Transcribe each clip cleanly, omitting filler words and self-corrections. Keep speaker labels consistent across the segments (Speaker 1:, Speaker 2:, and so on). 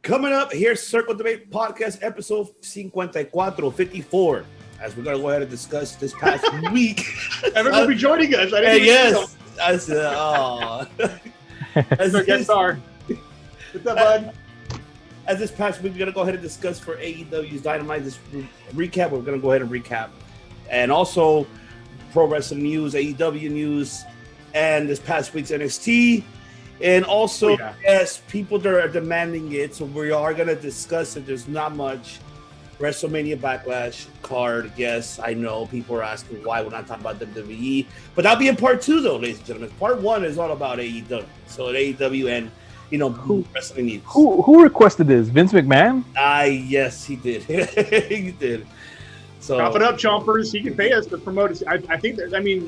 Speaker 1: Coming up, here's Circle Debate Podcast, episode 54, as we're going to go ahead and discuss this past week.
Speaker 2: Everyone will be joining us. I didn't
Speaker 1: yes. I said, oh.
Speaker 2: As our guest star. What's up, bud?
Speaker 1: As this past week, we're going to go ahead and discuss for AEW's Dynamite, this recap. We're going to go ahead and recap. And also, pro wrestling news, AEW news, and this past week's NXT. And also, yes, people that are demanding it, so we are going to discuss it. There's not much WrestleMania Backlash card. Yes, I know people are asking why we're not talking about WWE, but that'll be in part 2, though, ladies and gentlemen. Part 1 is all about AEW. So AEW and wrestling news.
Speaker 3: Who requested this? Vince McMahon?
Speaker 1: Yes, he did. He did. So
Speaker 2: chop it up, chompers. He can pay us to promote it. I think that. I mean,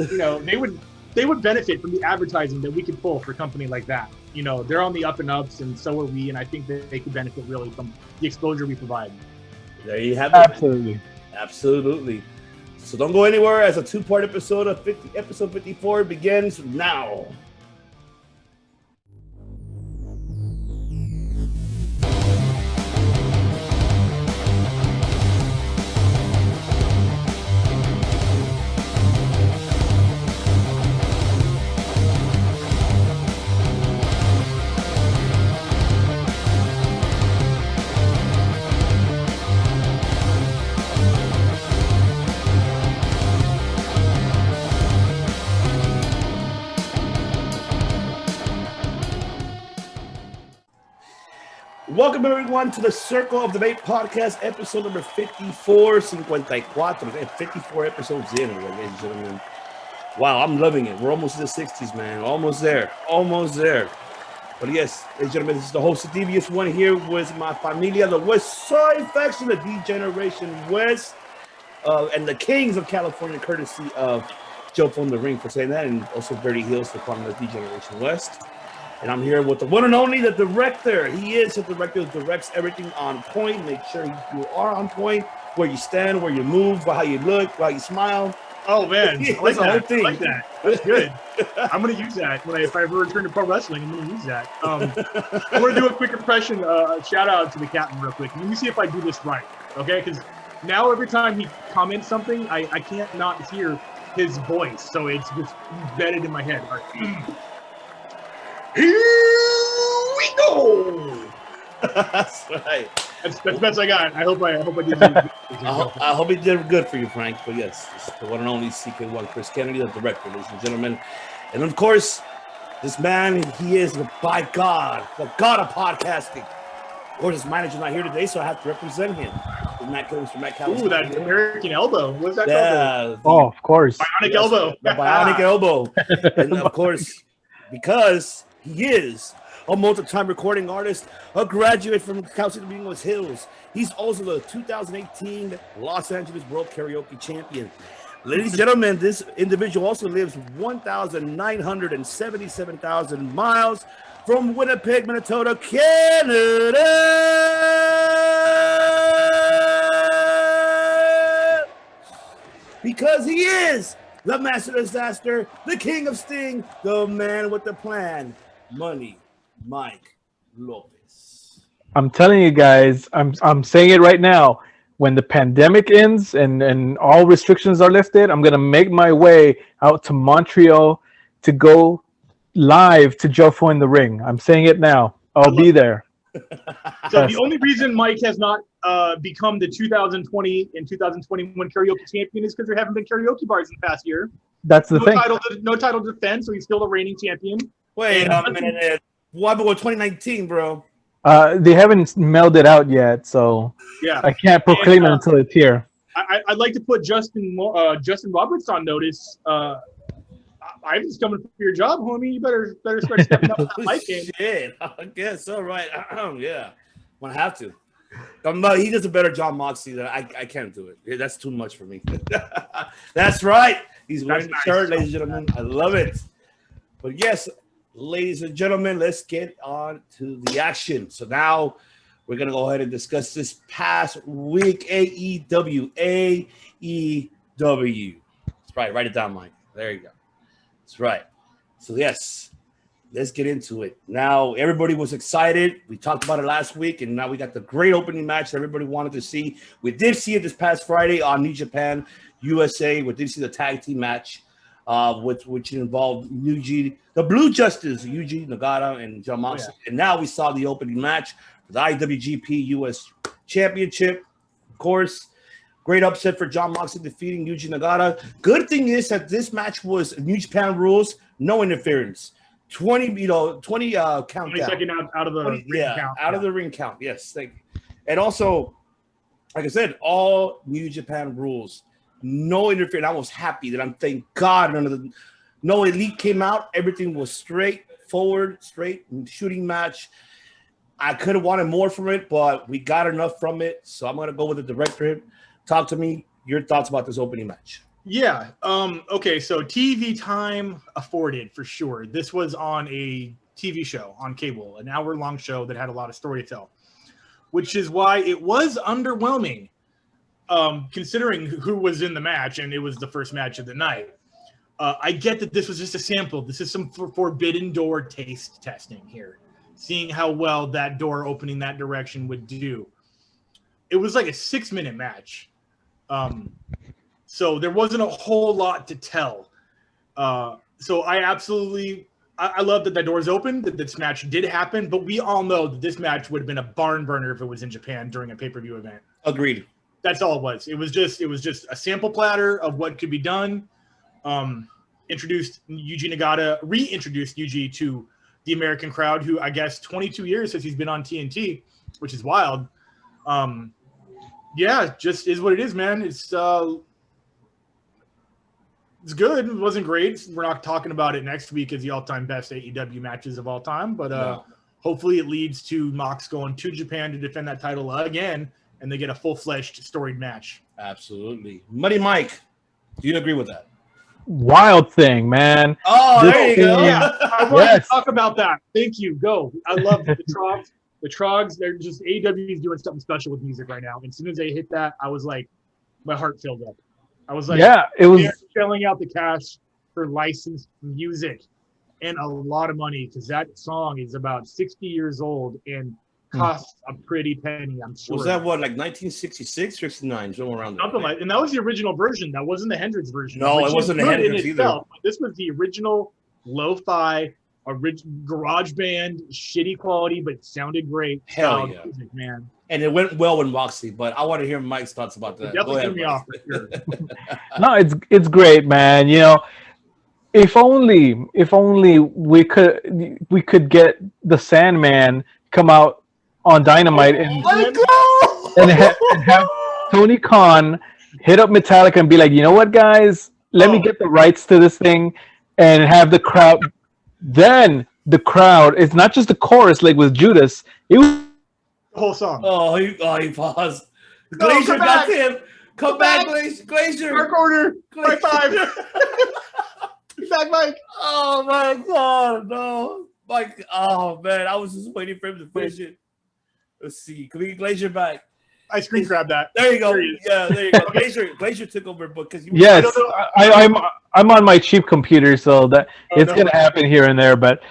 Speaker 2: they would benefit from the advertising that we could pull for a company like that. You know, they're on the up and ups, and so are we. And I think that they could benefit really from the exposure we provide.
Speaker 1: There you have
Speaker 3: it.
Speaker 1: Absolutely. So don't go anywhere as a 2-part episode of episode 54 begins now. Welcome, everyone, to the Circle of Debate Podcast, episode number 54. 54 episodes in, ladies and gentlemen. Wow, I'm loving it. We're almost in the 60s, man. Almost there. But yes, ladies and gentlemen, this is the host of Devious One here with my familia, the West Side faction, the D-Generation West, and the Kings of California, courtesy of Joe from the Ring for saying that, and also Bertie Hills for calling the D-Generation West. And I'm here with the one and only, the director. He is the director who directs everything on point. Make sure you are on point, where you stand, where you move, how you look, how you smile.
Speaker 2: Oh, man. I like
Speaker 1: the
Speaker 2: that.
Speaker 1: whole thing.
Speaker 2: I like that. That's good. I'm going to use that. If I ever return to pro wrestling, I'm going to use that. I want to do a quick impression, shout out to the captain real quick. Let me see if I do this right, okay? Because now every time he comments something, I can't not hear his voice. So it's just embedded in my head. All right. Here we go.
Speaker 1: That's right.
Speaker 2: That's the best I got. I hope I did.
Speaker 1: I hope he did good for you, Frank. But yes, it's the one and only CK1 Chris Kennedy, the director, ladies and gentlemen. And of course, this man, he is the god of podcasting. Of course, his manager's not here today, so I have to represent him. Mr. Matt Callis.
Speaker 2: Ooh, that American elbow. What's that called?
Speaker 3: Oh, of course.
Speaker 2: Bionic elbow.
Speaker 1: The bionic elbow. And of course, because he is a multi-time recording artist, a graduate from Cal State English Hills. He's also the 2018 Los Angeles World Karaoke Champion. Ladies and gentlemen, this individual also lives 1,977,000 miles from Winnipeg, Manitoba, Canada. Because he is the master disaster, the king of sting, the man with the plan, Money Mike Lopez.
Speaker 3: I'm telling you guys, I'm saying it right now. When the pandemic ends and all restrictions are lifted, I'm gonna make my way out to Montreal to go live to Joe in the Ring. I'm saying it now. I'll be there.
Speaker 2: So the only reason Mike has not become the 2020 and 2021 karaoke champion is because there haven't been karaoke bars in the past year.
Speaker 3: That's the thing.
Speaker 2: No title to defend, so he's still the reigning champion.
Speaker 1: Wait a minute. What happened with 2019, bro?
Speaker 3: They haven't mailed it out yet, so
Speaker 2: yeah,
Speaker 3: I can't proclaim it until it's here.
Speaker 2: I'd like to put Justin Roberts on notice. I'm just coming for your job, homie. You better start stepping up that life game.
Speaker 1: Shit, I guess so, right? Yeah, I'm gonna have to. He does a better job, Moxie. Than I can't do it. That's too much for me. That's right. He's wearing the shirt, ladies and gentlemen. I love it. But yes, ladies and gentlemen, let's get on to the action. So now we're gonna go ahead and discuss this past week. AEW. That's right. Write it down, Mike. There you go. That's right. So yes, let's get into it. Now, everybody was excited. We talked about it last week, and now we got the great opening match that everybody wanted to see. We did see it this past Friday on New Japan USA. We did see the tag team match, which involved the Blue Justice, Yuji Nagata and John Moxley. And now we saw the opening match for the IWGP US Championship. Of course, great upset for John Moxley defeating Yuji Nagata. Good thing is that this match was New Japan rules, no interference. 20 count
Speaker 2: 20 second out of the
Speaker 1: 20,
Speaker 2: ring count.
Speaker 1: Out of the ring count. Yes, thank you. And also, like I said, all New Japan rules, no interference. I was happy that thank God no elite came out. Everything was straight shooting match. I could have wanted more from it, but we got enough from it. So I'm gonna go with the director. Talk to me. Your thoughts about this opening match?
Speaker 2: Yeah. Okay. So TV time afforded for sure. This was on a TV show on cable, an hour-long show that had a lot of story to tell, which is why it was underwhelming, considering who was in the match, and it was the first match of the night. I get that this was just a sample. This is some forbidden door taste testing here, seeing how well that door opening that direction would do. It was like a 6-minute match. So there wasn't a whole lot to tell. So I love that door's open, that this match did happen, but we all know that this match would have been a barn burner if it was in Japan during a pay-per-view event.
Speaker 1: Agreed.
Speaker 2: That's all it was. It was just a sample platter of what could be done. Introduced Yuji Nagata, reintroduced Yuji to the American crowd, who I guess 22 years since he's been on TNT, which is wild. Yeah, just is what it is, man. It's good. It wasn't great. We're not talking about it next week as the all-time best AEW matches of all time, but hopefully it leads to Mox going to Japan to defend that title again, and they get a full-fledged storied match.
Speaker 1: Absolutely. Muddy Mike, do you agree with that?
Speaker 3: Wild thing, man.
Speaker 1: Oh, there you go.
Speaker 2: Yeah, I wanted to talk about that. Thank you. Go. I love the Trogs. The Trogs, they're just AEW is doing something special with music right now. And as soon as they hit that, I was like, my heart filled up. I was like,
Speaker 3: yeah, it was
Speaker 2: shelling out the cash for licensed music and a lot of money, because that song is about 60 years old and costs a pretty penny, I'm sure.
Speaker 1: Was that what, like 1966, 69, somewhere around there?
Speaker 2: Something like, and that was the original version. That wasn't the Hendrix version.
Speaker 1: No, it wasn't the Hendrix either.
Speaker 2: This was the original lo-fi, garage band, shitty quality, but it sounded great.
Speaker 1: Hell yeah,
Speaker 2: music, man.
Speaker 1: And it went well with Moxley, but I want to hear Mike's thoughts about that.
Speaker 2: It definitely threw me off for sure.
Speaker 3: No, it's great, man. You know, if only we could get the Sandman come out on Dynamite and have Tony Khan hit up Metallica and be like, you know what, guys, let me get the rights to this thing and have the crowd. Then the crowd, it's not just the chorus like with Judas. It was
Speaker 2: the whole song.
Speaker 1: Oh, he paused. Glacier got him. Come back, Glacier.
Speaker 2: Dark Order. High five. Back, Mike.
Speaker 1: Oh my God, no, Mike. Oh man, I was just waiting for him to finish it. Let's see. Can we get Glacier back?
Speaker 2: I screen grabbed that.
Speaker 1: There you go. Yeah, there you go. Glacier took over because
Speaker 3: yes, I'm on my cheap computer, so that it's gonna happen here and there. But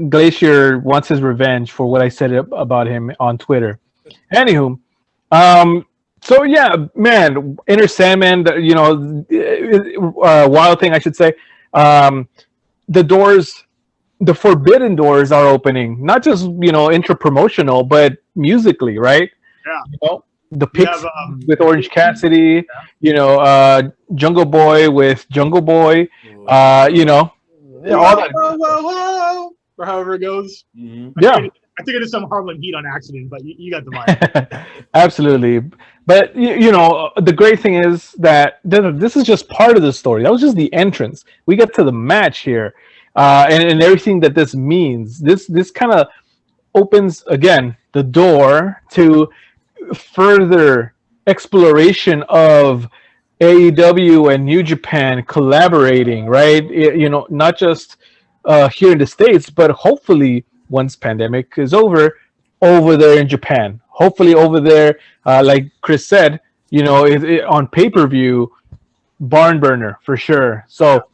Speaker 3: Glacier wants his revenge for what I said about him on Twitter. Anywho, so yeah, man, Inner Sandman, you know, Wild Thing, I should say. The doors, the forbidden doors are opening, not just, you know, intra-promotional, but musically, right?
Speaker 2: Yeah.
Speaker 3: You know, the Pixies with Orange Cassidy, you know, Jungle Boy with Jungle Boy, you know, all that.
Speaker 2: Whoa, or however it goes.
Speaker 1: Mm-hmm.
Speaker 2: I think it is some Harlem Heat on accident, but you got the vibe.
Speaker 3: Absolutely. But, you know, the great thing is that this is just part of the story. That was just the entrance. We get to the match here and everything that this means. This kind of opens, again, the door to further exploration of AEW and New Japan collaborating, right? You know, not just here in the States, but hopefully once pandemic is over there in Japan. Hopefully over there, like Chris said, you know, on pay-per-view, barn burner for sure. So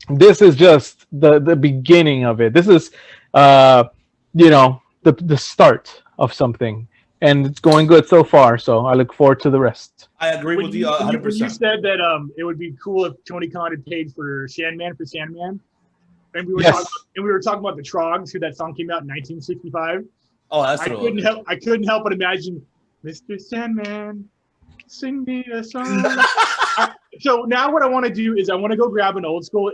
Speaker 3: this is just the beginning of it. This is, the start of something, and it's going good so far. So I look forward to the rest.
Speaker 1: I agree with you 100%.
Speaker 2: When you said that it would be cool if Tony Khan had paid for Sandman, and we were talking about the Trogs, who that song came out in 1965.
Speaker 1: Oh, that's
Speaker 2: I couldn't help but imagine Mr. Sandman, sing me a song. So now what I want to do is I want to go grab an old school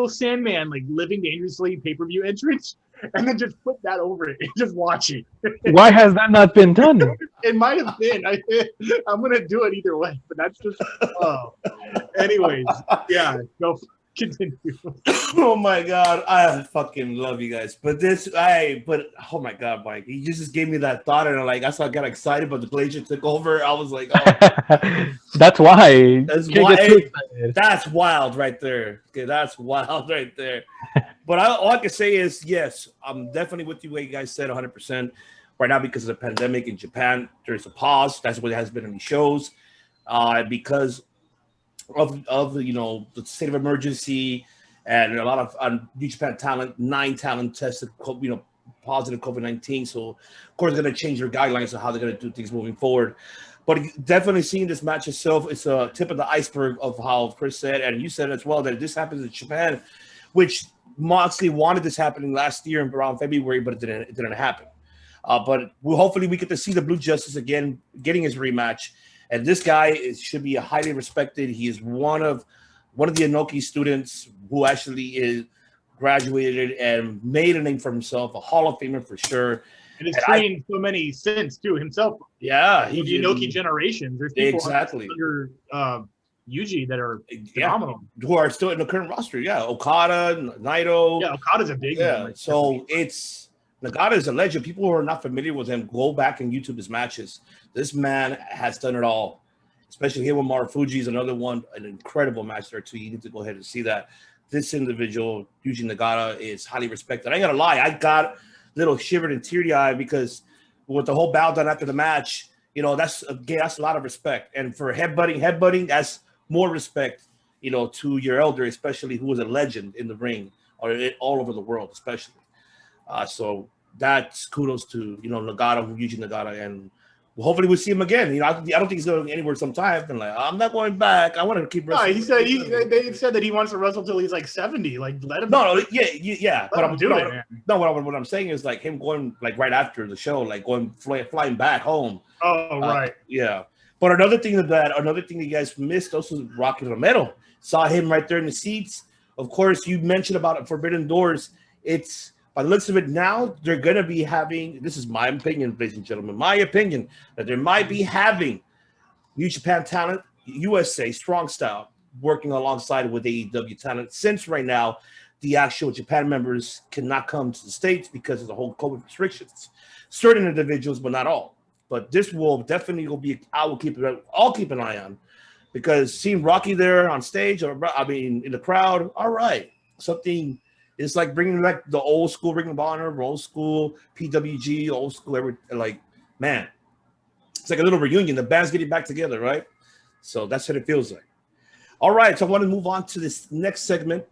Speaker 2: Sandman, like Living Dangerously pay-per-view entrance, and then just put that over it and just watch it.
Speaker 3: Why has that not been done?
Speaker 2: It might have been. I'm gonna do it either way, but that's just. Anyways, yeah, go continue.
Speaker 1: Oh my god, I fucking love you guys. But oh my god, Mike, you just gave me that thought, and I got excited, but the Glacier took over. I was like, oh.
Speaker 3: That's why.
Speaker 1: That's wild right there. Okay, that's wild right there. But all I can say is, yes, I'm definitely with you. What you guys said, 100%. Right now, because of the pandemic in Japan, there's a pause. That's what it has been in the shows, because of the state of emergency and a lot of New Japan talent. 9 talent tested, positive COVID-19. So, of course, they're going to change their guidelines on how they're going to do things moving forward. But definitely seeing this match itself, it's a tip of the iceberg of how Chris said, and you said as well, that this happens in Japan, which Moxley wanted this happening last year around February, but it didn't happen. But hopefully we get to see the Blue Justice again, getting his rematch. And this guy should be highly respected. He is one of the Inoki students who actually is graduated and made a name for himself, a Hall of Famer for sure.
Speaker 2: And has trained so many since too himself.
Speaker 1: Yeah,
Speaker 2: the Inoki generations. There's people
Speaker 1: under
Speaker 2: Yuji that are phenomenal,
Speaker 1: who are still in the current roster. Yeah, Okada, Naito.
Speaker 2: Yeah, Okada's a big one.
Speaker 1: So Nagata is a legend. People who are not familiar with him, go back and YouTube his matches. This man has done it all, especially here with Marufuji is another one, an incredible match there too. You need to go ahead and see that. This individual, Yuji Nagata, is highly respected. I ain't gonna lie, I got a little shivered and teary-eyed because with the whole bow down after the match, that's a lot of respect. And for headbutting, that's more respect, to your elder, especially who was a legend in the ring or all over the world, especially. So that's kudos to Nagata, Yuji Nagata, and hopefully we'll see him again. I don't think he's going anywhere sometime. And I'm not going back. I want to keep wrestling.
Speaker 2: No, they said that he wants to wrestle till he's like 70. Like let him.
Speaker 1: No, yeah. But what I'm saying is like him going like right after the show, like going flying back home.
Speaker 2: Oh right.
Speaker 1: Yeah. But another thing you guys missed also was Rocky Romero. Saw him right there in the seats. Of course, you mentioned about Forbidden Doors. It's by the looks of it now, they're going to be having, this is my opinion, ladies and gentlemen, my opinion, that they might be having New Japan talent, USA, Strong Style, working alongside with AEW talent, since right now the actual Japan members cannot come to the States because of the whole COVID restrictions. Certain individuals, but not all. But this will definitely be, I'll keep an eye on, because seeing Rocky there on stage, in the crowd, all right, something. It's like bringing back the old school Ring of Honor, old school PWG, old school man. It's like a little reunion. The band's getting back together, right? So that's what it feels like. All right, so I want to move on to this next segment.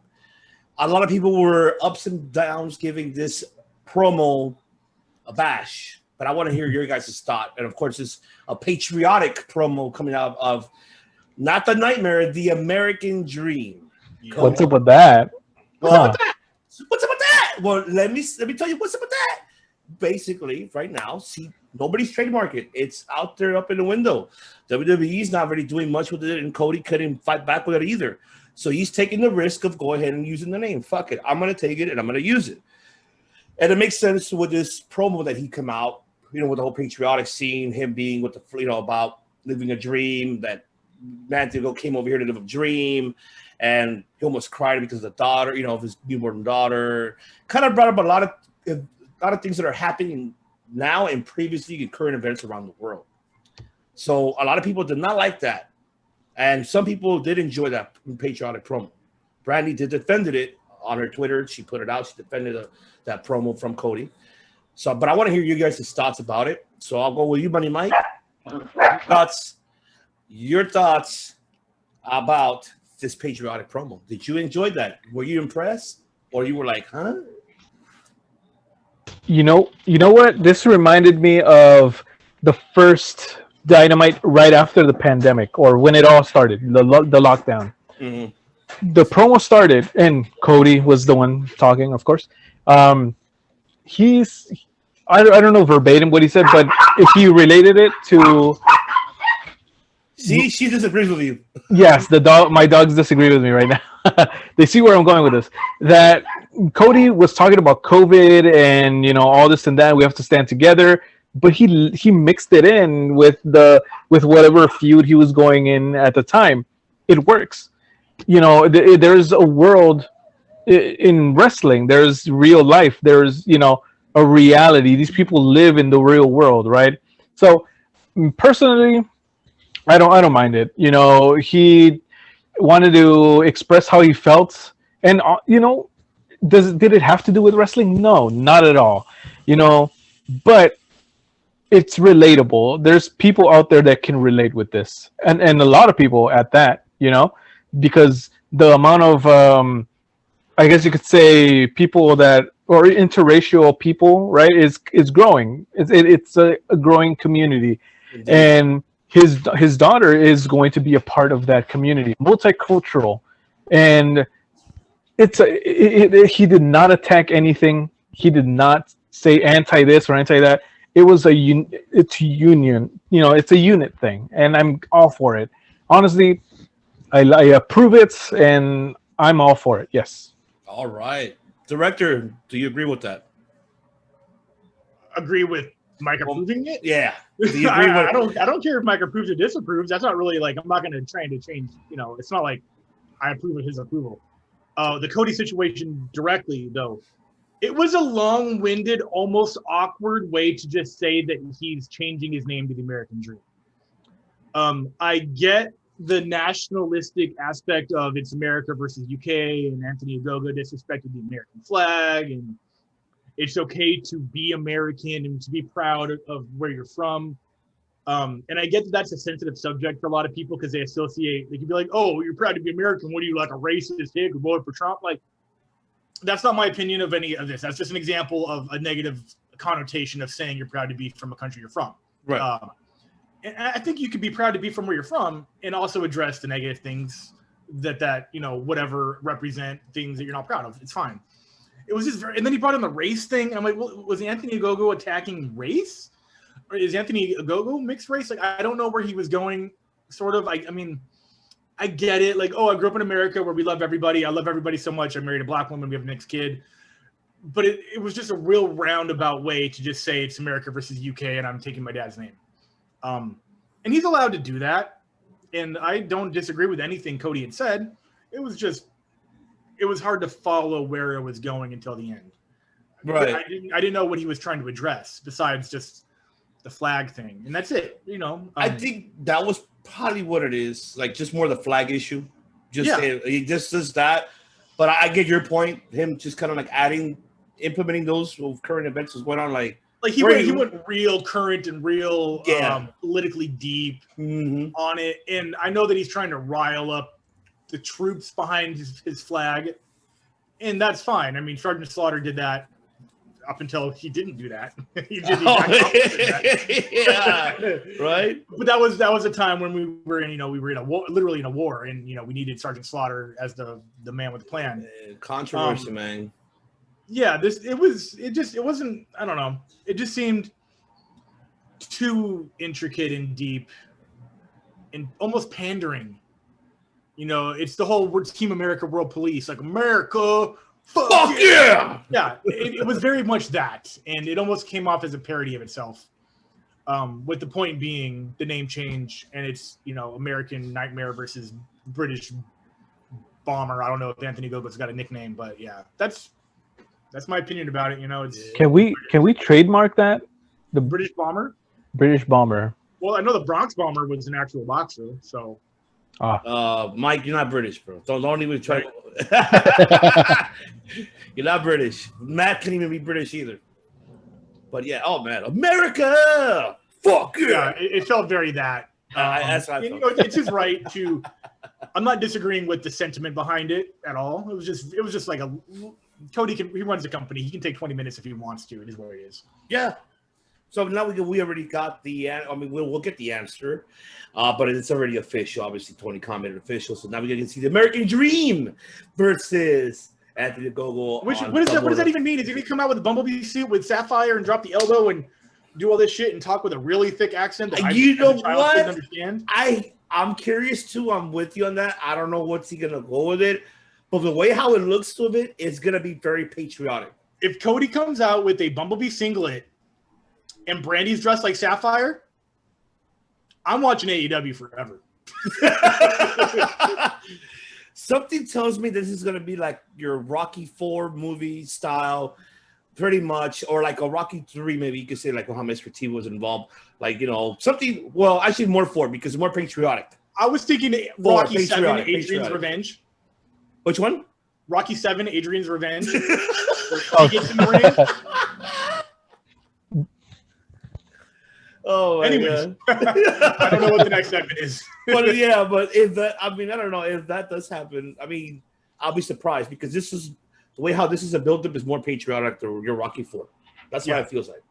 Speaker 1: A lot of people were ups and downs giving this promo a bash, but I want to hear your guys' thought. And of course, it's a patriotic promo coming out of not the Nightmare, the American Dream.
Speaker 3: What's up with that?
Speaker 1: What's up with that? Well, let me tell you what's up with that. Basically, right now, see, nobody's trademarked it. It's out there up in the window. WWE's not really doing much with it, and Cody couldn't fight back with it either. So he's taking the risk of going ahead and using the name. Fuck it. I'm going to take it, and I'm going to use it. And it makes sense with this promo that he come out, with the whole patriotic scene, him being with the, about living a dream, that Mantigo came over here to live a dream. And he almost cried because of the daughter, of his newborn daughter. Kind of brought up a lot of things that are happening now and previously in current events around the world. So a lot of people did not like that. And some people did enjoy that patriotic promo. Brandy did defended it on her Twitter. She put it out. She defended that promo from Cody. So, but I want to hear you guys' thoughts about it. So I'll go with you, Money Mike. Your thoughts about this patriotic promo. Did you enjoy that? Were you impressed, or you were like, huh?
Speaker 3: You know what? This reminded me of the first Dynamite right after the pandemic, or when it all started, the lockdown. The promo started, and Cody was the one talking, of course. He's I don't know verbatim what he said, but if he related it to,
Speaker 1: see, she disagrees with you.
Speaker 3: Yes, my dogs disagree with me right now. They see where I'm going with this. That Cody was talking about COVID and all this and that. We have to stand together, but he mixed it in with whatever feud he was going in at the time. It works. There's a world in wrestling. There's real life. There's a reality. These people live in the real world, right? So personally, I don't mind it. He wanted to express how he felt, and did it have to do with wrestling? No, not at all. But it's relatable. There's people out there that can relate with this, and a lot of people at that. Because the amount of I guess you could say people that or interracial people, right, is growing. It's a growing community. Indeed. And his daughter is going to be a part of that community, multicultural, and he did not attack anything. He did not say anti this or anti that. It was it's a union, it's a unit thing, and I'm all for it. Honestly, I approve it, and I'm all for it. Yes.
Speaker 1: All right, director, do you agree with that?
Speaker 2: Agree with Mike approving it?
Speaker 1: Yeah.
Speaker 2: I don't care if Mike approves or disapproves. That's not really like, I'm not going to try to change. It's not like I approve of his approval. The Cody situation directly, though, it was a long-winded, almost awkward way to just say that he's changing his name to the American Dream. I get the nationalistic aspect of it's America versus UK, and Anthony Ogogo disrespected the American flag, and it's okay to be American and to be proud of where you're from. And I get that that's a sensitive subject for a lot of people because they associate, they can be like, oh, you're proud to be American. What are you, like a racist hick who voted for Trump? Like, that's not my opinion of any of this. That's just an example of a negative connotation of saying you're proud to be from a country you're from.
Speaker 1: Right.
Speaker 2: And I think you could be proud to be from where you're from and also address the negative things that whatever represent things that you're not proud of. It's fine. It was just and then he brought in the race thing. And I'm like, well, was Anthony Ogogo attacking race? Or is Anthony Ogogo mixed race? Like, I don't know where he was going, sort of. I mean, I get it. Like, oh, I grew up in America where we love everybody. I love everybody so much. I married a black woman. We have a next kid. But it was just a real roundabout way to just say it's America versus UK and I'm taking my dad's name. And he's allowed to do that. And I don't disagree with anything Cody had said. It was hard to follow where it was going until the end.
Speaker 1: Right.
Speaker 2: I didn't know what he was trying to address besides just the flag thing. And that's it,
Speaker 1: I think that was probably what it is. Like, just more the flag issue. He just does that. But I get your point. Him just kind of like implementing those current events was going on. Like
Speaker 2: he went real current and real politically deep on it. And I know that he's trying to rile up the troops behind his flag. And that's fine. I mean, Sergeant Slaughter did that up until he didn't do that. He did
Speaker 1: that. Right.
Speaker 2: But that was a time when we were in a war, literally in a war, and we needed Sergeant Slaughter as the man with the plan.
Speaker 1: Controversy, man.
Speaker 2: Yeah, it wasn't, I don't know. It just seemed too intricate and deep and almost pandering. It's the whole Team America World Police, like America. Fuck yeah! Yeah, it was very much that, and it almost came off as a parody of itself. With the point being the name change, and it's American Nightmare versus British Bomber. I don't know if Anthony Ogogo's got a nickname, but yeah, that's my opinion about it. It's
Speaker 3: can we trademark that? The
Speaker 2: British Bomber.
Speaker 3: British Bomber.
Speaker 2: Well, I know the Bronx Bomber was an actual boxer, so.
Speaker 1: Mike, you're not British, bro. Don't even try. You're not British. Matt can't even be British either. But yeah, oh man, America, fuck yeah.
Speaker 2: It felt very that.
Speaker 1: That's what I
Speaker 2: it's his right to I'm not disagreeing with the sentiment behind it at all. It was just like Cody he runs the company. He can take 20 minutes if he wants to. It is what it is.
Speaker 1: Yeah. So now we already got we'll get the answer, but it's already official. Obviously, Tony Khan made it official. So now we're going to see the American Dream versus Anthony Gogo.
Speaker 2: What does that even mean? Is he going to come out with a Bumblebee suit with Sapphire and drop the elbow and do all this shit and talk with a really thick accent that couldn't understand?
Speaker 1: I'm curious too. I'm with you on that. I don't know what's he going to go with it, but the way how it looks to it is going to be very patriotic.
Speaker 2: If Cody comes out with a Bumblebee singlet and Brandy's dressed like Sapphire, I'm watching AEW forever.
Speaker 1: Something tells me this is going to be like your Rocky IV movie style, pretty much, or like a Rocky III, maybe you could say, like how Mr. T was involved. Like, something, well, actually more 4 because it's more patriotic.
Speaker 2: I was thinking Rocky 7, Adrian's Revenge.
Speaker 1: Which one?
Speaker 2: Rocky 7, Adrian's Revenge. He gets in the ring.
Speaker 1: Oh, anyways,
Speaker 2: I don't know what the next segment is.
Speaker 1: But if that, I don't know if that does happen. I'll be surprised because this is the way how this is a build-up is more patriotic than your Rocky IV. That's what it feels like.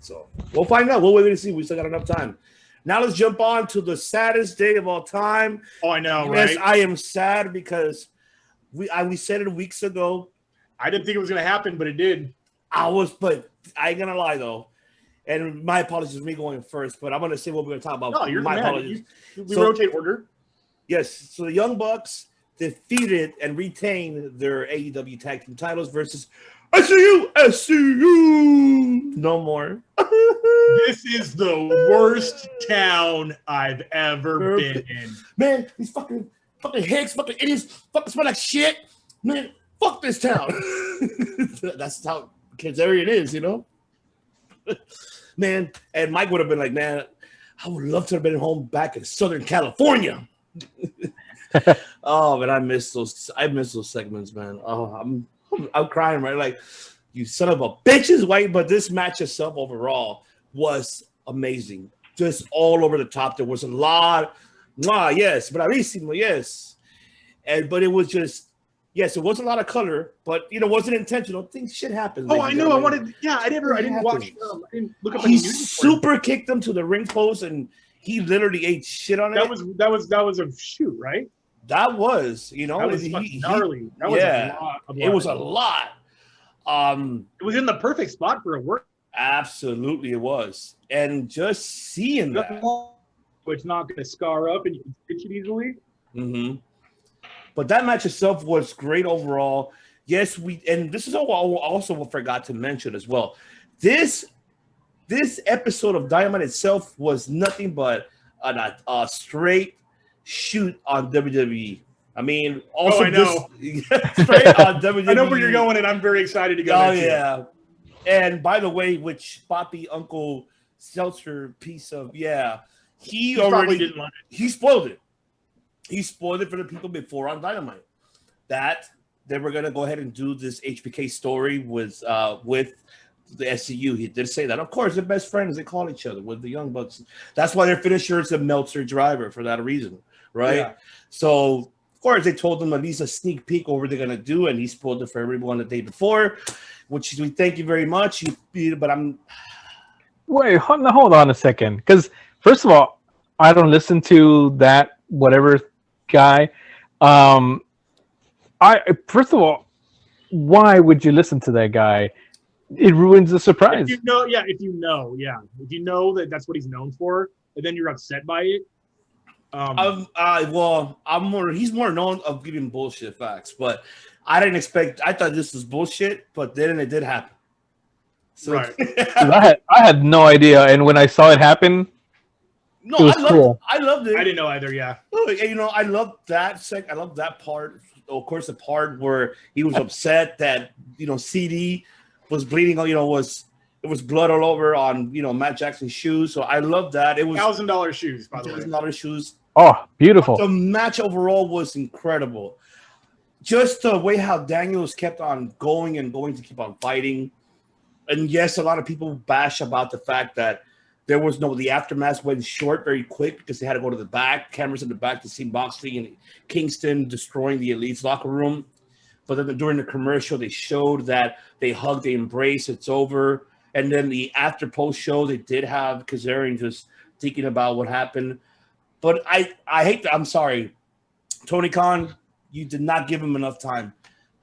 Speaker 1: So we'll find out. We'll wait and see. We still got enough time. Now let's jump on to the saddest day of all time.
Speaker 2: Oh, I know,
Speaker 1: yes,
Speaker 2: right?
Speaker 1: I am sad because we said it weeks ago.
Speaker 2: I didn't think it was going to happen, but it did.
Speaker 1: But I ain't gonna lie though. And my apologies for me going first, but I'm going to say what we're going to talk about.
Speaker 2: No, you're
Speaker 1: my apologies.
Speaker 2: We rotate order.
Speaker 1: Yes. So the Young Bucks defeated and retained their AEW tag team titles versus SCU. No more.
Speaker 2: This is the worst town I've ever been in.
Speaker 1: Man, these fucking hicks, fucking idiots, fucking smell like shit. Man, fuck this town. That's how kids area it is, Man, and Mike would have been like, man, I would love to have been home back in Southern California. Oh, man, I miss those segments, man. Oh, I'm crying, right? Like, you son of a bitches, White. But this match itself overall was amazing. Just all over the top. There was a lot. Yes, bravissimo, yes. But it was just, yes, it was a lot of color, but it wasn't intentional. Things shit happens.
Speaker 2: Oh, I know. I didn't watch. I didn't look up.
Speaker 1: He super kicked him to the ring post, and he literally ate shit on it.
Speaker 2: That was a shoot, right?
Speaker 1: That was,
Speaker 2: that was gnarly. That was a lot.
Speaker 1: It was a lot.
Speaker 2: It was in the perfect spot for a work.
Speaker 1: Absolutely, it was, and just seeing that,
Speaker 2: it's not going to scar up, and you can stitch it easily.
Speaker 1: Mm-hmm. But that match itself was great overall. Yes, and this is also what I forgot to mention as well. This episode of Dynamite itself was nothing but a straight shoot on WWE. Also
Speaker 2: I know.
Speaker 1: Straight on WWE.
Speaker 2: I know where you're going, and I'm very excited to go.
Speaker 1: Oh yeah. And by the way, which Poppy Uncle Seltzer piece of he already
Speaker 2: didn't like it.
Speaker 1: He spoiled it. He spoiled it for the people before on Dynamite that they were going to go ahead and do this HBK story with the SCU. He did say that. Of course, they're best friends. They call each other with the Young Bucks. That's why their finisher is a Meltzer driver for that reason, right? Yeah. So, of course, they told them at least a sneak peek of what they're going to do, and he spoiled it for everyone the day before, which we thank you very much. But I'm...
Speaker 3: Wait, hold on a second. Because, first of all, I don't listen to that whatever guy. First of all, why would you listen to that guy? It ruins the surprise.
Speaker 2: If you know that that's what he's known for, and then you're upset by it.
Speaker 1: He's more known of giving bullshit facts, but I didn't expect. I thought this was bullshit, but then it did happen. So,
Speaker 2: right.
Speaker 3: I had no idea, and when I saw it happen.
Speaker 1: No, I loved it.
Speaker 2: I didn't know either. Yeah.
Speaker 1: I love that. I love that part. Of course, the part where he was upset that CD was bleeding. It was blood all over on Matt Jackson's shoes. So I love that. It was
Speaker 2: $1,000 shoes, by the way.
Speaker 1: $1,000 shoes.
Speaker 3: Oh, beautiful.
Speaker 1: The match overall was incredible. Just the way how Daniels kept on going and going to keep on fighting. And yes, a lot of people bash about the fact that There was the aftermath went short very quick because they had to go to the back, cameras in the back to see Moxley and Kingston destroying the Elite's locker room. But then during the commercial, they showed that they hugged, they embraced, it's over. And then the after post show, they did have Kazarian just thinking about what happened. But I hate that. I'm sorry, Tony Khan, you did not give him enough time.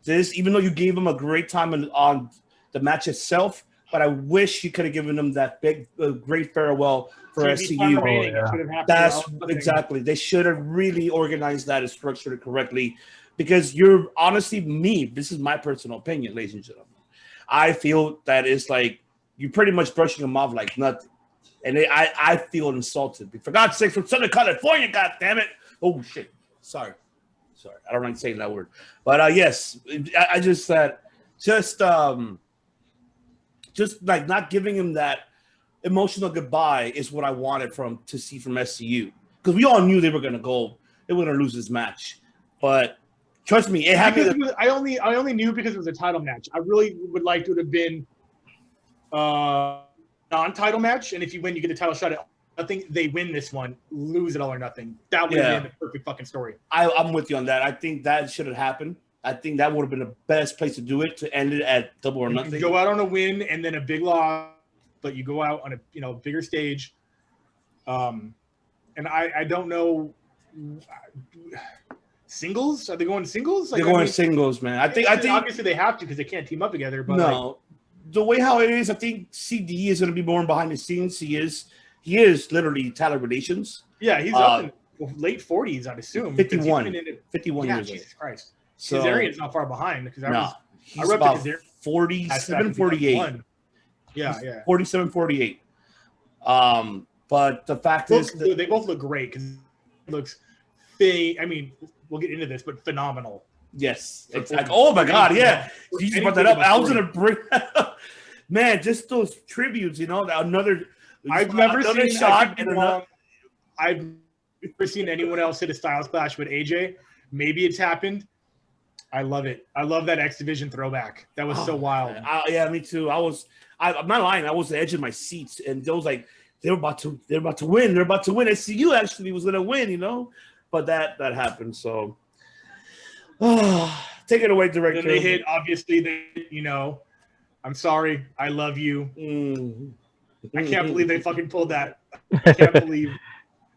Speaker 1: Even though you gave him a great time on the match itself, but I wish you could have given them that great farewell for SCU.
Speaker 3: Oh, yeah.
Speaker 1: That's exactly. They should have really organized that and structured it correctly, because you're honestly this is my personal opinion, ladies and gentlemen. I feel that it's like you're pretty much brushing them off like nothing. And I feel insulted. For God's sake, from Southern California, God damn it. Oh, shit. Sorry. I don't like saying that word. But yes, I just said, just like not giving him that emotional goodbye is what I wanted to see from SCU. Because we all knew they were going to lose this match. But trust me, it happened.
Speaker 2: I only knew because it was a title match. I really would like to have been non-title match, and if you win, you get a title shot at nothing. They win this one, lose it all or nothing. That would have been the perfect fucking story.
Speaker 1: I'm with you on that. I think that should have happened. I think that would have been the best place to do it, to end it at Double or Nothing.
Speaker 2: You go out on a win and then a big loss, but you go out on a bigger stage. And I don't know, singles? Are they going singles?
Speaker 1: They're going singles, man. I think
Speaker 2: obviously they have to because they can't team up together. But
Speaker 1: no. The way how it is, I think CD is going to be more behind the scenes. He is literally talent relations.
Speaker 2: Yeah, he's up in late 40s, I'd assume.
Speaker 1: 51 years
Speaker 2: Jesus
Speaker 1: old.
Speaker 2: Christ.
Speaker 1: So
Speaker 2: Kazarian's not far behind because
Speaker 1: he's about 47, 48.
Speaker 2: Yeah.
Speaker 1: 47, 48. But the fact is
Speaker 2: they both look great because it looks we'll get into this, but phenomenal.
Speaker 1: Yes, exactly. Oh my God, yeah. You just brought that up. I was gonna bring that up. Man, just those tributes,
Speaker 2: I've never seen anyone else hit a Styles Clash with AJ. Maybe it's happened. I love it. I love that X Division throwback. That was so wild.
Speaker 1: Yeah, me too. I'm not lying. I was at the edge of my seats, and those they're about to win. They're about to win. SCU actually was gonna win, but that happened. So. Take it away, director.
Speaker 2: Then they hit. Obviously, I'm sorry. I love you. I can't believe they fucking pulled that. I can't believe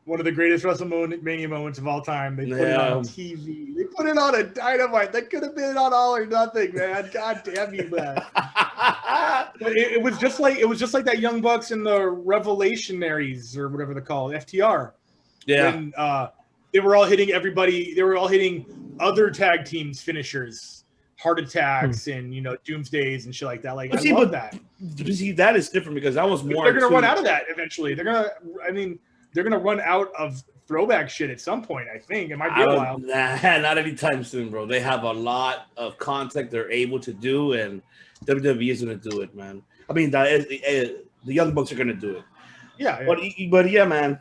Speaker 2: one of the greatest WrestleMania moments of all time. They put it on TV. They put it on a Dynamite. That could have been on All or Nothing, man. God damn you, man. But it was just like that Young Bucks and the Revelationaries or whatever they're called, FTR.
Speaker 1: Yeah.
Speaker 2: When, they were all hitting everybody. They were all hitting other tag teams' finishers, heart attacks and doomsdays and shit like that. Like, I love that.
Speaker 1: See, that is different because that was more.
Speaker 2: They're gonna run out of that eventually. They're gonna run out of throwback shit at some point. I think it might be a while.
Speaker 1: Nah, not anytime soon, bro. They have a lot of content they're able to do, and WWE is gonna do it, man. I mean, the Young Bucks are gonna do it.
Speaker 2: Yeah.
Speaker 1: But yeah, man.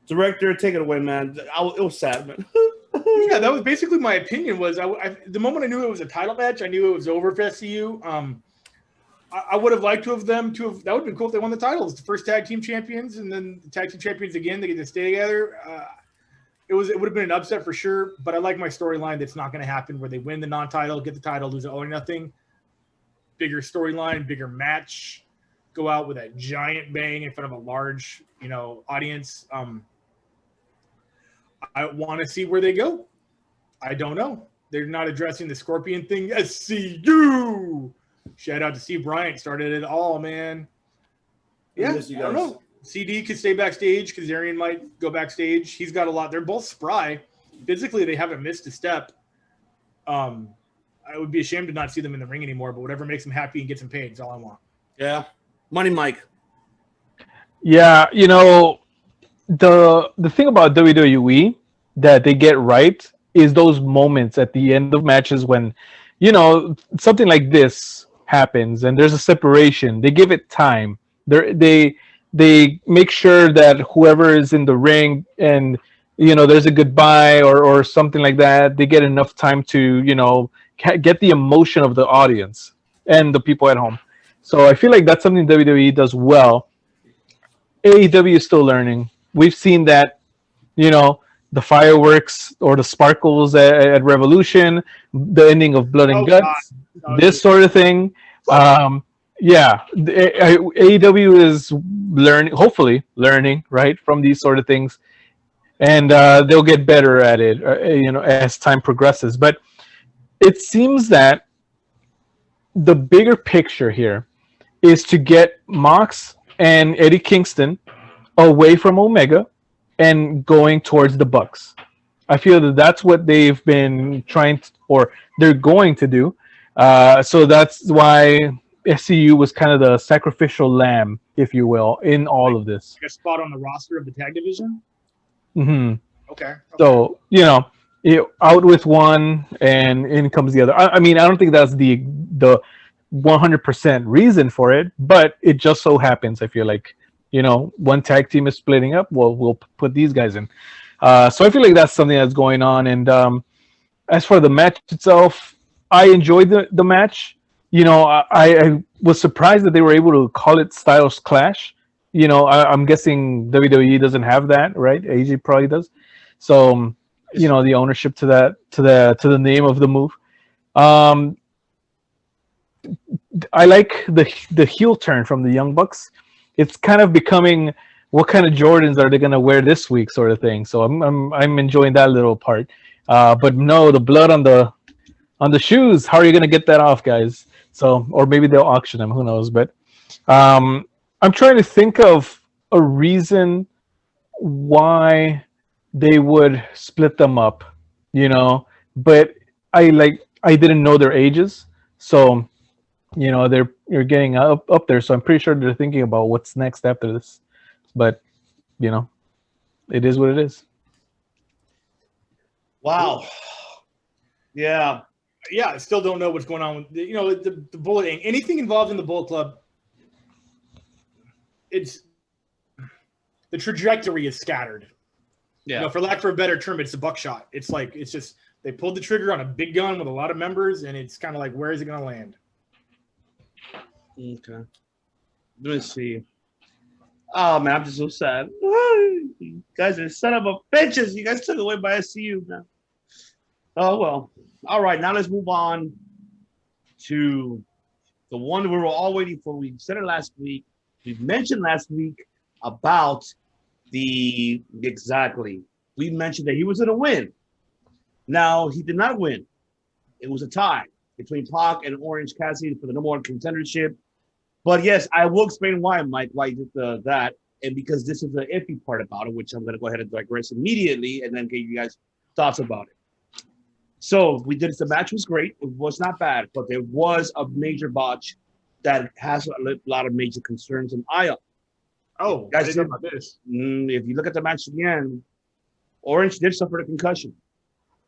Speaker 1: Director, take it away, man. It was sad, man.
Speaker 2: Yeah, that was basically my opinion. Was the moment I knew it was a title match, I knew it was over for SCU. I would have liked to have them to have. That would have been cool if they won the titles, the first tag team champions, and then the tag team champions again. They get to stay together. It would have been an upset for sure. But I like my storyline. That's not going to happen where they win the non-title, get the title, lose it all or nothing. Bigger storyline, bigger match. Go out with a giant bang in front of a large, audience. I want to see where they go. I don't know. They're not addressing the Scorpion thing. SCU. Shout out to Steve Bryant. Started it all, man. Yeah, I don't know. CD could stay backstage. Kazarian might go backstage. He's got a lot. They're both spry. Physically, they haven't missed a step. I would be ashamed to not see them in the ring anymore, but whatever makes them happy and gets them paid is all I want.
Speaker 1: Yeah. Money Mike.
Speaker 3: Yeah, the thing about WWE that they get right is those moments at the end of matches when, something like this happens and there's a separation. They give it time. They make sure that whoever is in the ring and there's a goodbye or something like that. They get enough time to get the emotion of the audience and the people at home. So I feel like that's something WWE does well. AEW is still learning. We've seen that, you know, the fireworks or the sparkles at Revolution, the ending of Blood and
Speaker 2: Oh God.
Speaker 3: Guts, this sort of thing. Yeah, AEW is learning, hopefully learning, right, from these sort of things, and they'll get better at it, you know, as time progresses. But it seems that the bigger picture here is to get Mox and Eddie Kingston away from Omega and going towards the Bucks. I feel that that's what they've been trying to, or they're going to do. So that's why SCU was kind of the sacrificial lamb, if you will, in all of this.
Speaker 2: Like a spot on the roster of the tag division.
Speaker 3: Mm-hmm.
Speaker 2: Okay.
Speaker 3: So, you know, out with one and in comes the other. I mean, I don't think that's the 100% reason for it, but it just so happens, I feel like, you know, one tag team is splitting up. Well, we'll put these guys in. So I feel like that's something that's going on. And as for the match itself, I enjoyed the match. You know, I was surprised that they were able to call it Styles Clash. You know, I'm guessing WWE doesn't have that, right? AJ probably does. So, you know, the ownership to that, to the name of the move. I like the heel turn from the Young Bucks. It's kind of becoming, what kind of Jordans are they going to wear this week, sort of thing. So I'm enjoying that little part. But no, the blood on the shoes. How are you going to get that off, guys? So, or maybe they'll auction them. Who knows? But I'm trying to think of a reason why they would split them up. You know, but I didn't know their ages, so. You know, you're getting up there, so I'm pretty sure they're thinking about what's next after this. But, you know, it is what it is.
Speaker 1: Wow. Yeah.
Speaker 2: Yeah, I still don't know what's going on with the bulleting. Anything involved in the Bullet Club, it's the trajectory is scattered.
Speaker 1: Yeah.
Speaker 2: You know, for lack of a better term, it's a buckshot. It's like it's just they pulled the trigger on a big gun with a lot of members, and it's kind of like, where is it going to land?
Speaker 1: Okay. Let me see. Oh man, I'm just so sad. You guys are son of a bitches. You guys took away my SCU now. Oh well. All right, now let's move on to the one we were all waiting for. We said it last week. We mentioned last week about we mentioned that he was going to win. Now he did not win. It was a tie between Pac and Orange Cassidy for the number one contendership. But yes, I will explain why, Mike, why you did that. And because this is the iffy part about it, which I'm going to go ahead and digress immediately and then give you guys thoughts about it. So we did it. The match was great. It was not bad, but there was a major botch that has a lot of major concerns in IO.
Speaker 2: Oh,
Speaker 1: guys,
Speaker 2: I didn't know about this.
Speaker 1: If you look at the match again, Orange did suffer a concussion.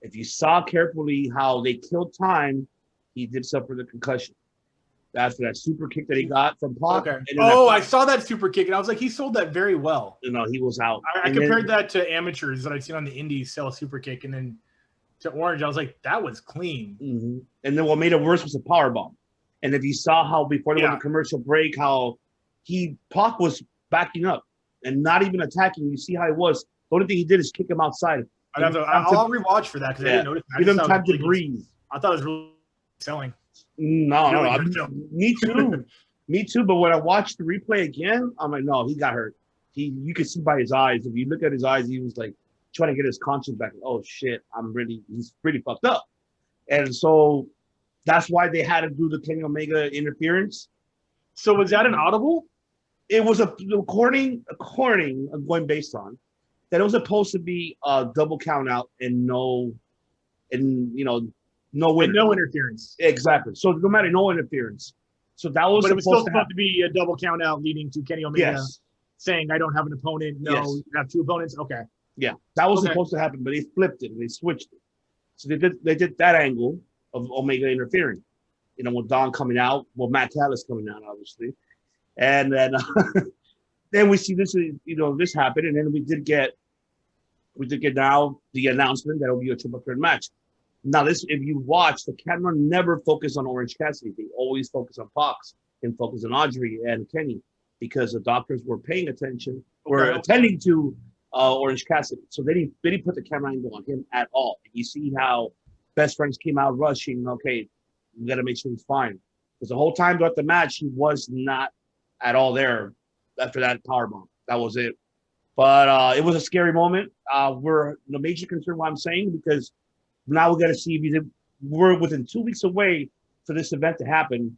Speaker 1: If you saw carefully how they killed time, he did suffer the concussion. After that super kick that he got from Pac.
Speaker 2: Okay. Oh, I saw that super kick, and I was like, he sold that very well.
Speaker 1: You know, he was out.
Speaker 2: I compared that to amateurs that I've seen on the indies sell a super kick, and then to Orange, I was like, that was clean.
Speaker 1: Mm-hmm. And then what made it worse was a power bomb. And if you saw how before there was a commercial break, how Pac was backing up and not even attacking. You see how it was. The only thing he did is kick him outside.
Speaker 2: I'll rewatch for that because I didn't notice that.
Speaker 1: Give him time to breathe.
Speaker 2: I thought it was really selling.
Speaker 1: No. Me too. Me too. But when I watched the replay again, I'm like, no, he got hurt. You could see by his eyes. If you look at his eyes, he was like trying to get his conscience back. Oh shit, he's pretty fucked up. And so that's why they had to do the Kenny Omega interference.
Speaker 2: So was that an audible?
Speaker 1: It was according going based on that it was supposed to be a double count out and no winner.
Speaker 2: No interference.
Speaker 1: Exactly. So no matter, no interference. So that was.
Speaker 2: But it was still supposed to be a double count out, leading to Kenny Omega saying, "I don't have an opponent." No, you have two opponents. Okay.
Speaker 1: Yeah, that was supposed to happen, but they flipped it and they switched it. So they did that angle of Omega interfering. You know, with Don coming out, Matt Callis coming out, obviously, and then then we see this. This happened, and then we did get now the announcement that it'll be a triple threat match. Now, if you watch, the camera never focused on Orange Cassidy. They always focus on Fox and focus on Audrey and Kenny. because the doctors were paying attention, were attending to Orange Cassidy. So they didn't put the camera angle on him at all. And you see how best friends came out rushing. Okay, we got to make sure he's fine. Because the whole time throughout the match, he was not at all there after that powerbomb. That was it. But it was a scary moment. We're the major concern, what I'm saying, because now we got to see if we're within 2 weeks away for this event to happen.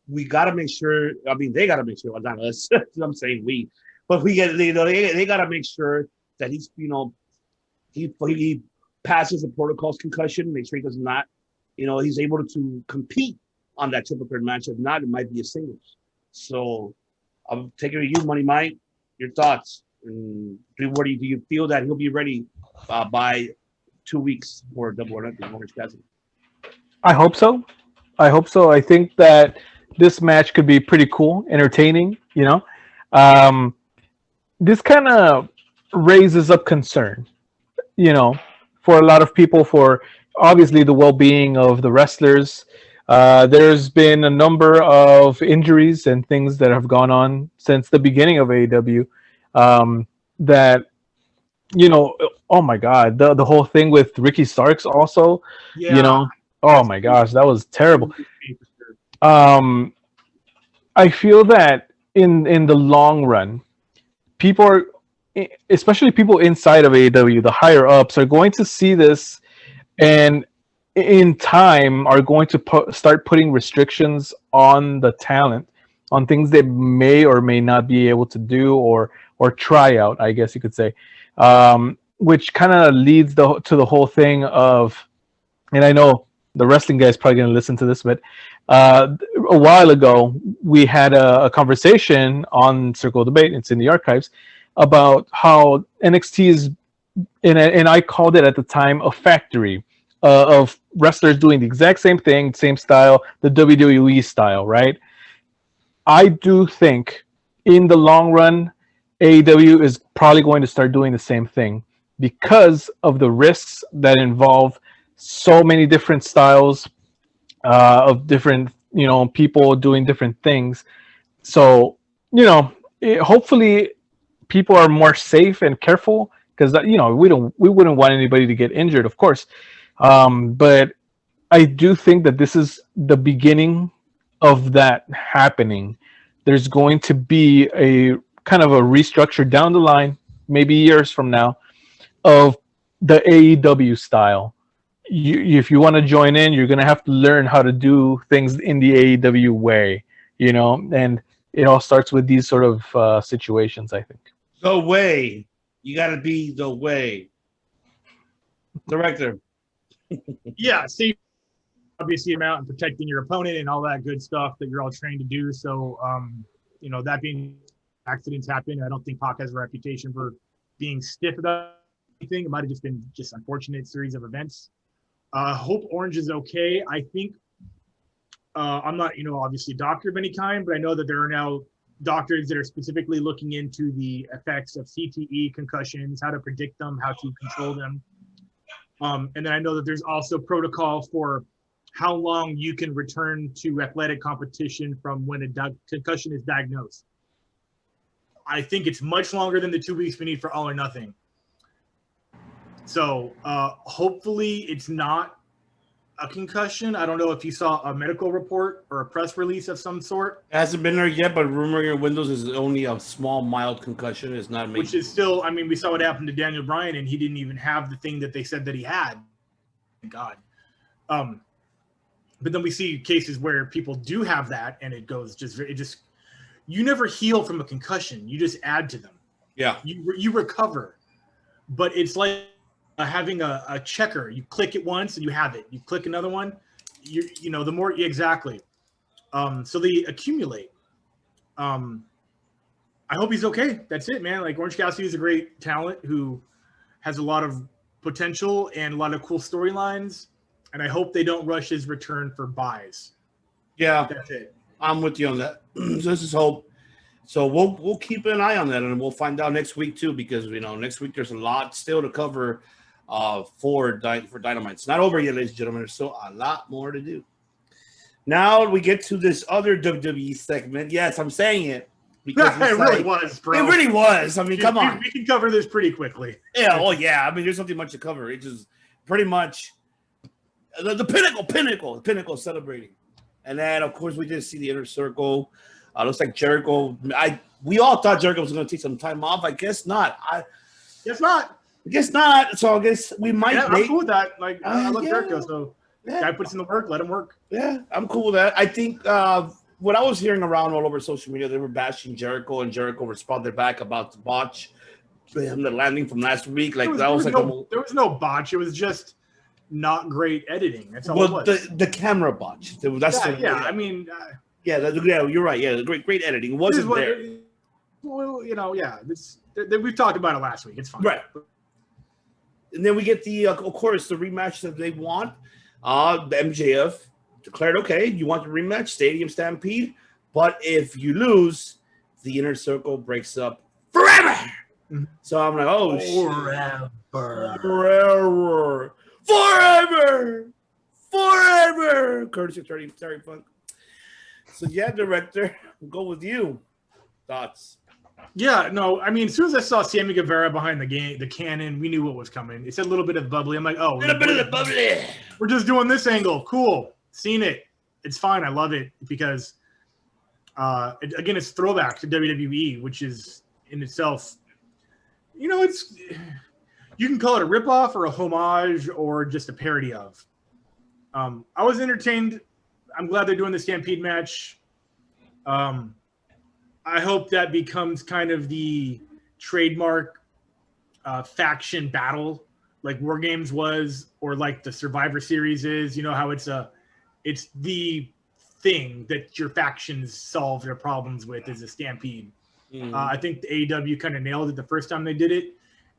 Speaker 1: We got to make sure. I mean, they got to make sure. Not us. I'm saying we, but they got to make sure that he's, he passes the protocol's concussion. Make sure he does not, he's able to compete on that triple threat match. If not, it might be a singles. So I'm taking it to you, Money Mike. Your thoughts? And do you feel that he'll be ready by 2 weeks for Double or Nothing? Orange Cassidy?
Speaker 3: I hope so. I think that this match could be pretty cool, entertaining. This kind of raises up concern, for a lot of people, for obviously the well-being of the wrestlers. There's been a number of injuries and things that have gone on since the beginning of AEW. That, oh my God, the whole thing with Ricky Starks also, oh my gosh, that was terrible. I feel that in the long run, people are, especially people inside of AEW, the higher ups, are going to see this, and in time are going to start putting restrictions on the talent, on things they may or may not be able to do or try out, I guess you could say, which kind of leads to the whole thing of, and I know the wrestling guy is probably going to listen to this, but a while ago we had a conversation on Circle of Debate, it's in the archives, about how NXT is, and I called it at the time a factory of wrestlers doing the exact same thing, same style, the WWE style, right? I do think in the long run, AEW is probably going to start doing the same thing because of the risks that involve so many different styles of different, people doing different things. So, hopefully people are more safe and careful because, we wouldn't want anybody to get injured, of course. But I do think that this is the beginning of that happening. There's going to be a kind of a restructure down the line, maybe years from now, of the AEW style. If you want to join in, you're going to have to learn how to do things in the AEW way, and it all starts with these sort of situations, I think.
Speaker 1: The way. You got to be the way. Director.
Speaker 2: Yeah, see, obviously, amount and protecting your opponent and all that good stuff that you're all trained to do. So, that being accidents happen. I don't think Pac has a reputation for being stiff about anything. It might have just been unfortunate series of events. Hope Orange is okay. I think I'm not, obviously a doctor of any kind, but I know that there are now doctors that are specifically looking into the effects of CTE, concussions, how to predict them, how to control them. And then I know that there's also protocol for how long you can return to athletic competition from when a concussion is diagnosed. I think it's much longer than the 2 weeks we need for All or Nothing. So hopefully it's not a concussion. I don't know if you saw a medical report or a press release of some sort.
Speaker 1: It hasn't been there yet, but rumor in Windows is only a small, mild concussion. It's not major.
Speaker 2: Which is still, we saw what happened to Daniel Bryan, and he didn't even have the thing that they said that he had. Thank God. But then we see cases where people do have that, and it just you never heal from a concussion. You just add to them.
Speaker 1: Yeah.
Speaker 2: You recover. But it's like having a checker. You click it once and you have it. You click another one, the more exactly. So they accumulate. I hope he's okay. That's it, man. Like Orange Cassidy is a great talent who has a lot of potential and a lot of cool storylines. And I hope they don't rush his return for buys.
Speaker 1: Yeah,
Speaker 2: that's it.
Speaker 1: I'm with you on that. This is hope. So we'll keep an eye on that, and we'll find out next week too, because next week there's a lot still to cover for Dynamite. It's not over yet, ladies and gentlemen. There's still a lot more to do. Now we get to this other WWE segment. Yes, I'm saying it. because
Speaker 2: It really was, bro.
Speaker 1: It really was. I mean, come on.
Speaker 2: We can cover this pretty quickly.
Speaker 1: Yeah. Oh, yeah. I mean, there's nothing much to cover. It's just pretty much the pinnacle celebrating. And then, of course, we did see the Inner Circle. Looks like Jericho. We all thought Jericho was going to take some time off. I guess not.
Speaker 2: Guess not.
Speaker 1: Guess not. So I guess we might.
Speaker 2: Yeah, I'm cool with that. Like, I love
Speaker 1: yeah.
Speaker 2: Jericho, so guy puts in the work, let him work.
Speaker 1: Yeah, I'm cool with that. I think what I was hearing around all over social media, they were bashing Jericho, and Jericho responded back about the botch, the landing from last week. Like there was
Speaker 2: no botch. It was just not great editing. That's all it was.
Speaker 1: The camera botch. I mean, you're right. Yeah, great editing. It wasn't there.
Speaker 2: Well, we've talked about it last week. It's fine.
Speaker 1: Right. And then we get of course, the rematch that they want. The MJF declared, okay, you want the rematch, Stadium Stampede, but if you lose, the Inner Circle breaks up forever. Mm-hmm. So I'm like, oh, forever. Courtesy of Terry Funk. So yeah, director, we'll go with you. Thoughts?
Speaker 2: Yeah, no, I mean, as soon as I saw Sammy Guevara behind the cannon, we knew what was coming. It said a little bit of bubbly. I'm like, oh, a little bit of the bubbly. We're just doing this angle. Cool. Seen it. It's fine. I love it because, again, it's throwback to WWE, which is in itself, you can call it a ripoff or a homage or just a parody of. I was entertained. I'm glad they're doing the Stampede match. I hope that becomes kind of the trademark faction battle like War Games was, or like the Survivor Series is. You know how it's the thing that your factions solve their problems with is a Stampede. Mm-hmm. I think the AEW kind of nailed it the first time they did it,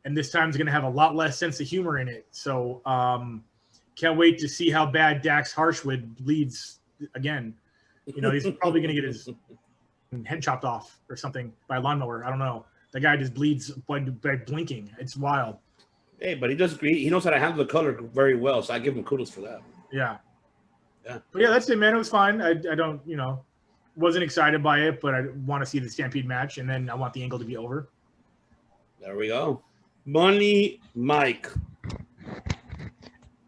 Speaker 2: and this time is going to have a lot less sense of humor in it. So can't wait to see how bad Dax Harshwood bleeds again. He's probably going to get his head chopped off or something by a lawnmower. I don't know. The guy just bleeds by blinking. It's wild. Hey,
Speaker 1: but he knows how to handle the color very well, so I give him kudos for that.
Speaker 2: Yeah. But yeah, that's it, man. It was fine. I don't, wasn't excited by it, but I want to see the Stampede match, and then I want the angle to be over.
Speaker 1: There we go. Money Mike.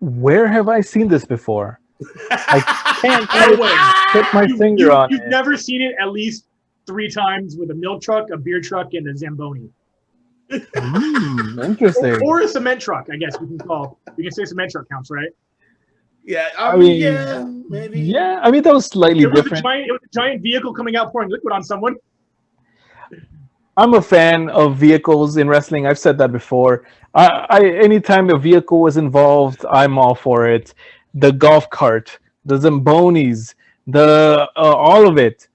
Speaker 3: Where have I seen this before? I can't put my finger on it.
Speaker 2: You've never seen it at least 3 times with a milk truck, a beer truck, and a Zamboni.
Speaker 3: Interesting.
Speaker 2: Or a cement truck, I guess we can say cement truck counts, right?
Speaker 1: Yeah, I mean, yeah, maybe.
Speaker 3: Yeah, I mean, that was slightly different.
Speaker 2: It was a giant vehicle coming out pouring liquid on someone.
Speaker 3: I'm a fan of vehicles in wrestling. I've said that before. Anytime a vehicle was involved, I'm all for it. The golf cart, the Zambonis, all of it.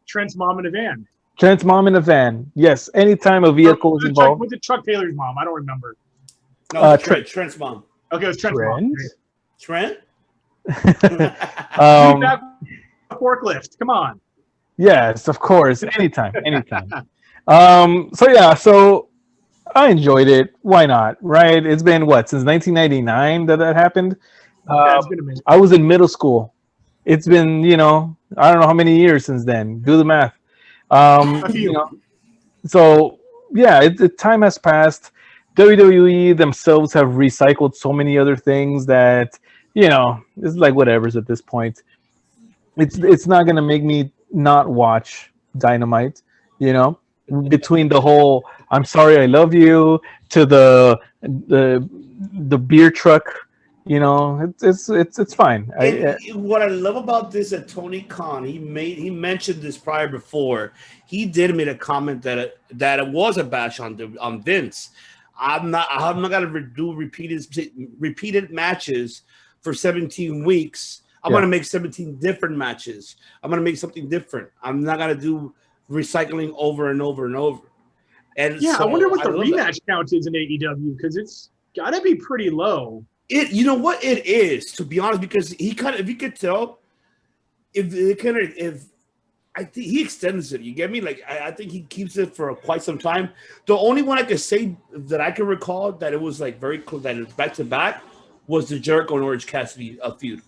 Speaker 2: Trent's mom in a van.
Speaker 3: Trent's mom in a van. Yes, anytime a vehicle is involved.
Speaker 2: Was it Chuck Taylor's mom? I don't remember.
Speaker 1: No, Trent's mom.
Speaker 2: Okay, it was Trent's mom.
Speaker 1: Trent?
Speaker 2: Forklift. Come on.
Speaker 3: Yes, of course. Anytime. So I enjoyed it. Why not? Right? It's been since 1999 that happened.
Speaker 2: It's been a minute.
Speaker 3: I was in middle school. It's been, I don't know how many years since then. Do the math. So yeah, time has passed. WWE themselves have recycled so many other things that, it's like whatever's at this point. It's not gonna make me not watch Dynamite, between the whole "I'm sorry, I love you" to the beer truck, it's fine.
Speaker 1: What I love about this at Tony Khan, he mentioned this before. He did make a comment that it was a bash on Vince. I'm not gonna do repeated matches for 17 weeks. I'm going to make 17 different matches. I'm going to make something different. I'm not going to do recycling over and over and over. And
Speaker 2: I wonder what the rematch count is in AEW, because it's got to be pretty low.
Speaker 1: You know what it is, to be honest, because if you could tell, I think he extends it. You get me? Like I think he keeps it for quite some time. The only one I could say that I can recall that it was like very close, that it's back to back, was the Jericho and Orange Cassidy feud.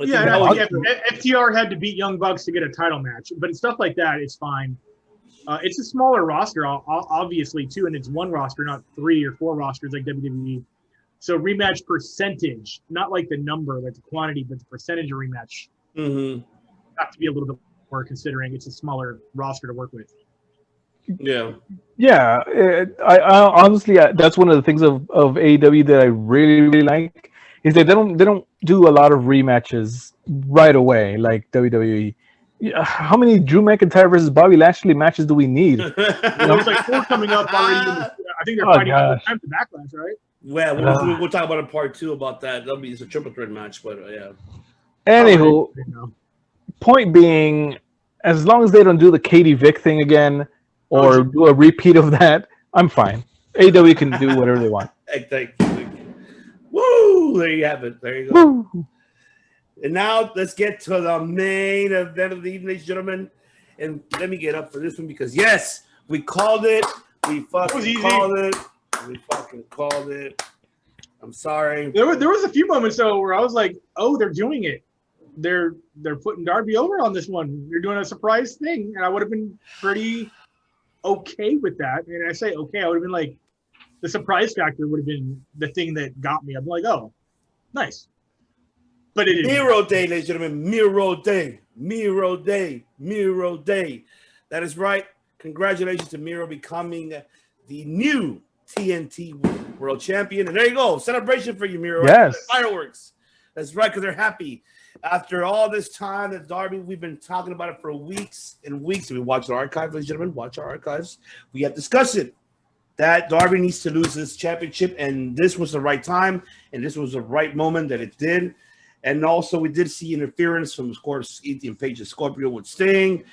Speaker 2: Yeah,
Speaker 1: that
Speaker 2: no,
Speaker 1: was-
Speaker 2: yeah, FTR had to beat Young Bucks to get a title match, but stuff like that, it's fine. It's a smaller roster, obviously, too, and it's one roster, not 3 or 4 rosters like WWE. So rematch percentage, not like the number, like the quantity, but the percentage of rematch have to be a little bit more considering it's a smaller roster to work with.
Speaker 1: Yeah.
Speaker 3: Yeah, I honestly, that's one of the things of AEW that I really, really like is that they don't do a lot of rematches right away like WWE. Yeah, how many Drew McIntyre versus Bobby Lashley matches do we need?
Speaker 2: Well, there's like 4 coming up already. I think they're
Speaker 3: Oh,
Speaker 2: fighting all the
Speaker 3: gosh.
Speaker 2: time to Backlash, right?
Speaker 1: Yeah, we'll talk about a part 2 about that. That'll be a triple threat match, but yeah.
Speaker 3: Anywho,
Speaker 2: Oh, I know.
Speaker 3: point being, as long as they don't do the Katie Vick thing again or do a repeat of that, I'm fine. AEW can do whatever they want.
Speaker 1: Thank you. Woo! There you have it. There you go.
Speaker 3: Woo.
Speaker 1: And now let's get to the main event of the evening, ladies and gentlemen. And let me get up for this one because yes, we called it. We fucking called it. We fucking called it. I'm sorry.
Speaker 2: There was a few moments though where I was like, "Oh, they're doing it. They're putting Darby over on this one. They're doing a surprise thing," and I would have been pretty okay with that. And I say okay, I would have been like, the surprise factor would have been the thing that got me. I'm like, "Oh, nice." But it didn't.
Speaker 1: Miro Day, ladies and gentlemen. Miro Day. Miro Day. Miro Day. That is right. Congratulations to Miro becoming the new TNT World Champion. And there you go. Celebration for you, Miro.
Speaker 3: Yes.
Speaker 1: Right? Fireworks. That's right, because they're happy. After all this time that Darby, we've been talking about it for weeks and weeks. We watched our archive, ladies and gentlemen. Watch our archives. We have discussed it. That Darby needs to lose this championship, and this was the right time, and this was the right moment that it did. And also, we did see interference from, of course, Ethan Page's Scorpio with Sting.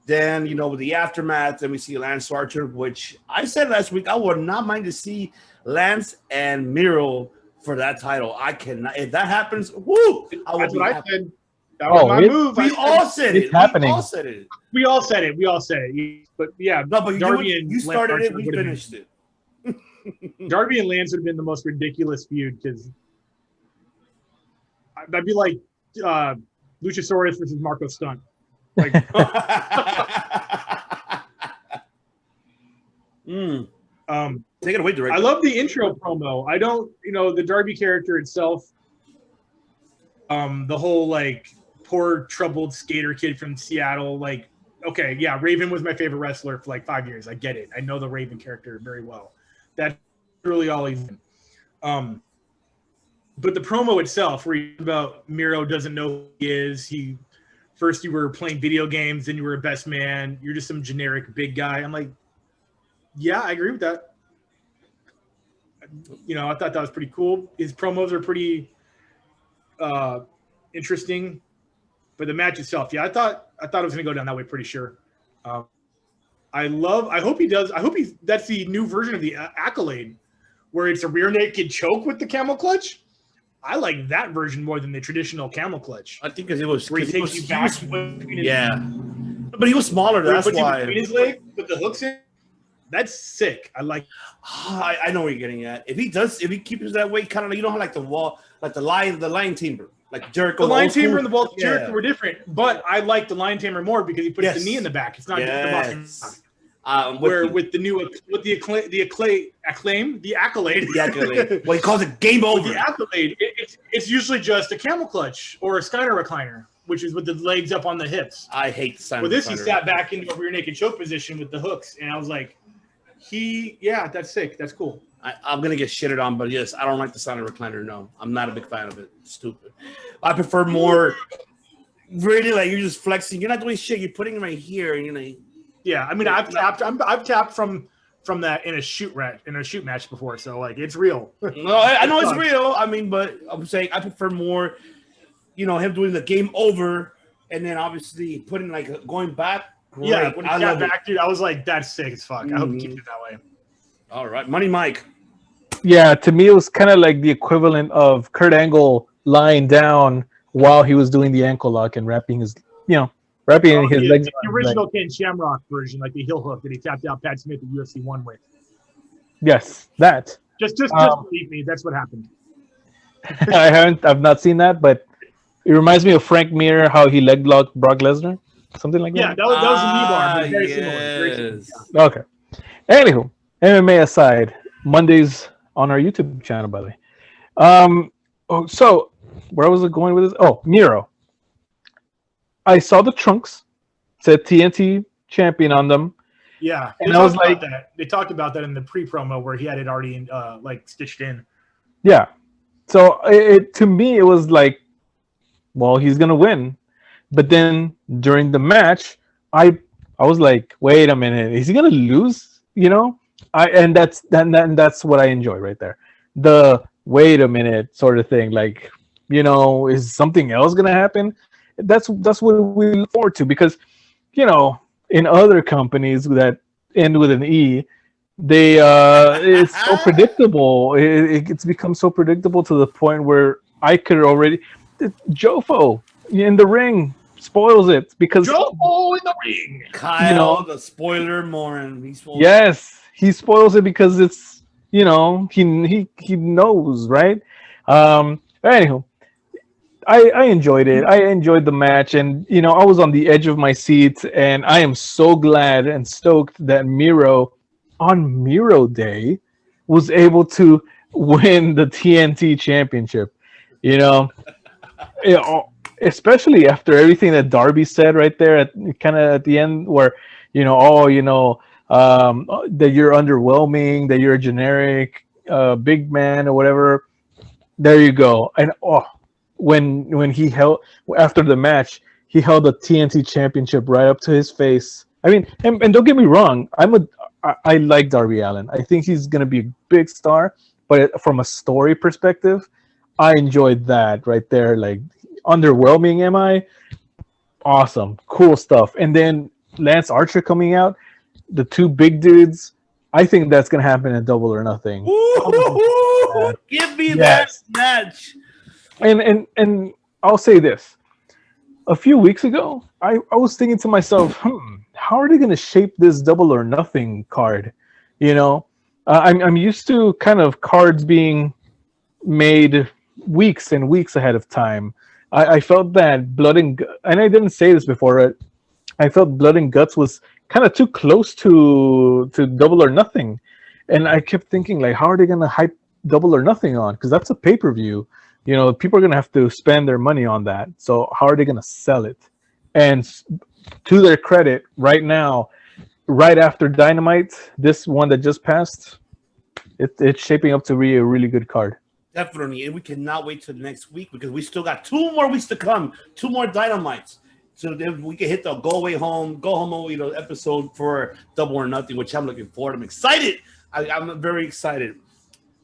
Speaker 1: Then, with the aftermath, then we see Lance Archer, which I said last week, I would not mind to see Lance and Miro for that title. I cannot. If that happens, woo!
Speaker 2: That's what I said. That was my move.
Speaker 1: We all said it.
Speaker 3: It's happening.
Speaker 1: We all said it.
Speaker 2: We all said it. We all said it. But yeah,
Speaker 1: No, but
Speaker 2: Darby
Speaker 1: you started it. We finished it.
Speaker 2: Darby and Lance would have been the most ridiculous feud because that'd be like Luchasaurus versus Marco Stunt. Like,
Speaker 1: Take it away, director.
Speaker 2: I love the intro promo. I don't, the Darby character itself. The whole like poor troubled skater kid from Seattle. Like, okay, yeah, Raven was my favorite wrestler for like 5 years. I get it. I know the Raven character very well. That's really all he's in. But the promo itself, where you about Miro doesn't know who he is. First you were playing video games, then you were a best man. You're just some generic big guy. I'm like, yeah, I agree with that. I thought that was pretty cool. His promos are pretty interesting, but the match itself, yeah, I thought it was gonna go down that way. Pretty sure. I hope he does. That's the new version of the Accolade, where it's a rear naked choke with the camel clutch. I like that version more than the traditional camel clutch.
Speaker 1: I think because it was
Speaker 2: Where he takes you back.
Speaker 1: Yeah, but he was smaller. That's why.
Speaker 2: His leg with the hooks in. That's sick. I like.
Speaker 1: I know where you're getting at. If he keeps it that way, kind of, how like the wall, like the lion timber, like Jericho.
Speaker 2: The lion tamer and the wall Jericho were different, but I like the lion tamer more because he puts the knee in the back. It's not just the boxing. With the accolade.
Speaker 1: Well, he calls it game over.
Speaker 2: With the accolade, it's usually just a camel clutch or a Steiner recliner, which is with the legs up on the hips.
Speaker 1: I hate the Steiner.
Speaker 2: With this, he sat back into a rear naked choke position with the hooks, and I was like, that's sick. That's cool.
Speaker 1: I'm gonna get shitted on, but yes, I don't like the Steiner recliner. No, I'm not a big fan of it. It's stupid. I prefer more. Really, like you're just flexing. You're not doing shit. You're putting it right here, and you're like.
Speaker 2: Yeah, I mean, I've tapped from that in a shoot match before, so like it's real.
Speaker 1: No, I know it's real. I mean, but I'm saying I prefer more, him doing the game over, and then obviously putting like going back. Great.
Speaker 2: Yeah, when he got back, dude, I was like, that's sick as fuck. I hope he keeps it that way.
Speaker 1: All right, Money Mike.
Speaker 3: Yeah, to me it was kind of like the equivalent of Kurt Angle lying down while he was doing the ankle lock and wrapping his legs.
Speaker 2: The original Ken Shamrock version, like the heel hook that he tapped out Pat Smith at UFC 1 with.
Speaker 3: Yes, that.
Speaker 2: Just believe me, that's what happened.
Speaker 3: I've not seen that, but It reminds me of Frank Mir, how he leg locked Brock Lesnar, something like
Speaker 2: Yeah,
Speaker 3: that.
Speaker 2: that was a knee bar, but very similar. Very similar.
Speaker 1: Yes.
Speaker 3: Okay. Anywho, MMA aside, Mondays on our YouTube channel, by the way. So where was it going with this? Oh, Miro. I saw the trunks, said TNT champion on them.
Speaker 2: Yeah,
Speaker 3: and I was like,
Speaker 2: that. They talked about that in the pre-promo where he had it already like stitched in.
Speaker 3: Yeah. So to me, it was like, well, he's gonna win. But then during the match, I was like, wait a minute, is he gonna lose? You know, and that's what I enjoy right there. The wait a minute sort of thing, like, you know, is something else gonna happen? That's what we look forward to, because, you know, in other companies that end with an E, they it's so predictable. It's become so predictable to the point where I could already Jofo in the ring spoils it, because
Speaker 2: Jofo in the ring.
Speaker 1: Kyle,
Speaker 3: you know,
Speaker 1: the spoiler Morin.
Speaker 3: Yes, he spoils it because it's, you know, he knows, right? Anywho, I enjoyed it. I enjoyed the match, and you know, I was on the edge of my seat, and I am so glad and stoked that Miro, on Miro Day, was able to win the TNT Championship. You know, especially after everything that Darby said right there at kind of at the end, where, you know, oh, you know, that you're underwhelming, that you're a generic big man or whatever. There you go. And when he held, after the match, he held the TNT Championship right up to his face. I mean, and don't get me wrong, I like Darby Allin. I think he's gonna be a big star, but from a story perspective, I enjoyed that right there. Like, underwhelming, am I? Awesome, cool stuff. And then Lance Archer coming out, the two big dudes. I think that's gonna happen in Double or Nothing.
Speaker 1: Ooh, give me that match.
Speaker 3: And I'll say this. A few weeks ago, I was thinking to myself, how are they going to shape this Double or Nothing card? You know, I'm used to kind of cards being made weeks and weeks ahead of time. I felt that Blood and I didn't say this before. I felt Blood and Guts was kind of too close to Double or Nothing, and I kept thinking, like, how are they going to hype Double or Nothing on? Because that's a pay-per-view. You know, people are going to have to spend their money on that. So how are they going to sell it? And to their credit, right now, right after Dynamite, this one that just passed, it's shaping up to be a really good card.
Speaker 1: Definitely. And we cannot wait till next week, because we still got 2 more weeks to come, 2 more Dynamites. So then we can hit the go home, you know, episode for Double or Nothing, which I'm looking forward. I'm excited. I'm very excited.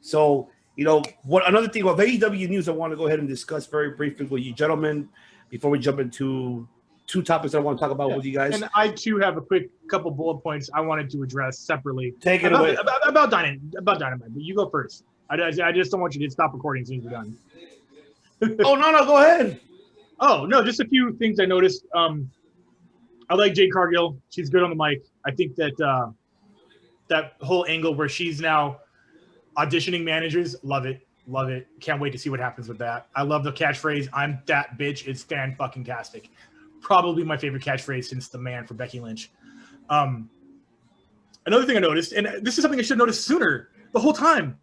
Speaker 1: So, you know, another thing about AEW news I want to go ahead and discuss very briefly with you gentlemen before we jump into 2 topics I want to talk about with you guys.
Speaker 2: And I too have a quick couple bullet points I wanted to address separately.
Speaker 1: Take it away.
Speaker 2: About Dynamite, but you go first. I just don't want you to stop recording as soon as we're done.
Speaker 1: Oh, no, go ahead.
Speaker 2: Oh, no, just a few things I noticed. I like Jade Cargill. She's good on the mic. I think that that whole angle where she's now auditioning managers, love it. Can't wait to see what happens with that. I love the catchphrase, "I'm that bitch." It's fan-fucking-tastic. Probably my favorite catchphrase since the man for Becky Lynch. Another thing I noticed, and this is something I should have noticed sooner the whole time,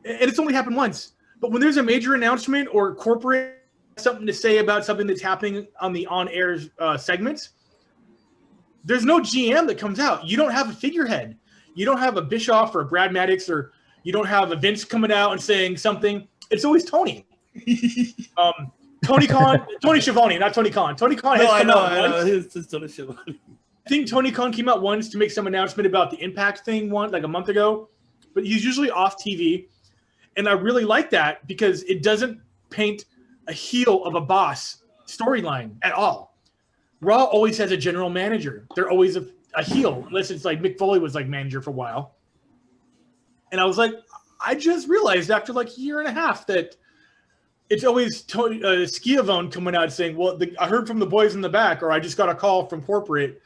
Speaker 2: and it's only happened once, but when there's a major announcement or corporate something to say about something that's happening on the on-air segments, there's no GM that comes out. You don't have a figurehead. You don't have a Bischoff or a Brad Maddox, or you don't have a Vince coming out and saying something. It's always Tony. Tony Schiavone, not Tony Khan. Tony Khan has come out once.
Speaker 1: It's Tony Schiavone.
Speaker 2: I think Tony Khan came out once to make some announcement about the Impact thing like a month ago, but he's usually off TV. And I really like that because it doesn't paint a heel of a boss storyline at all. Raw always has a general manager. They're always a heel, unless it's like Mick Foley was like manager for a while. And I was like, I just realized after like a year and a half that it's always Schiavone coming out saying, well, I heard from the boys in the back, or I just got a call from corporate.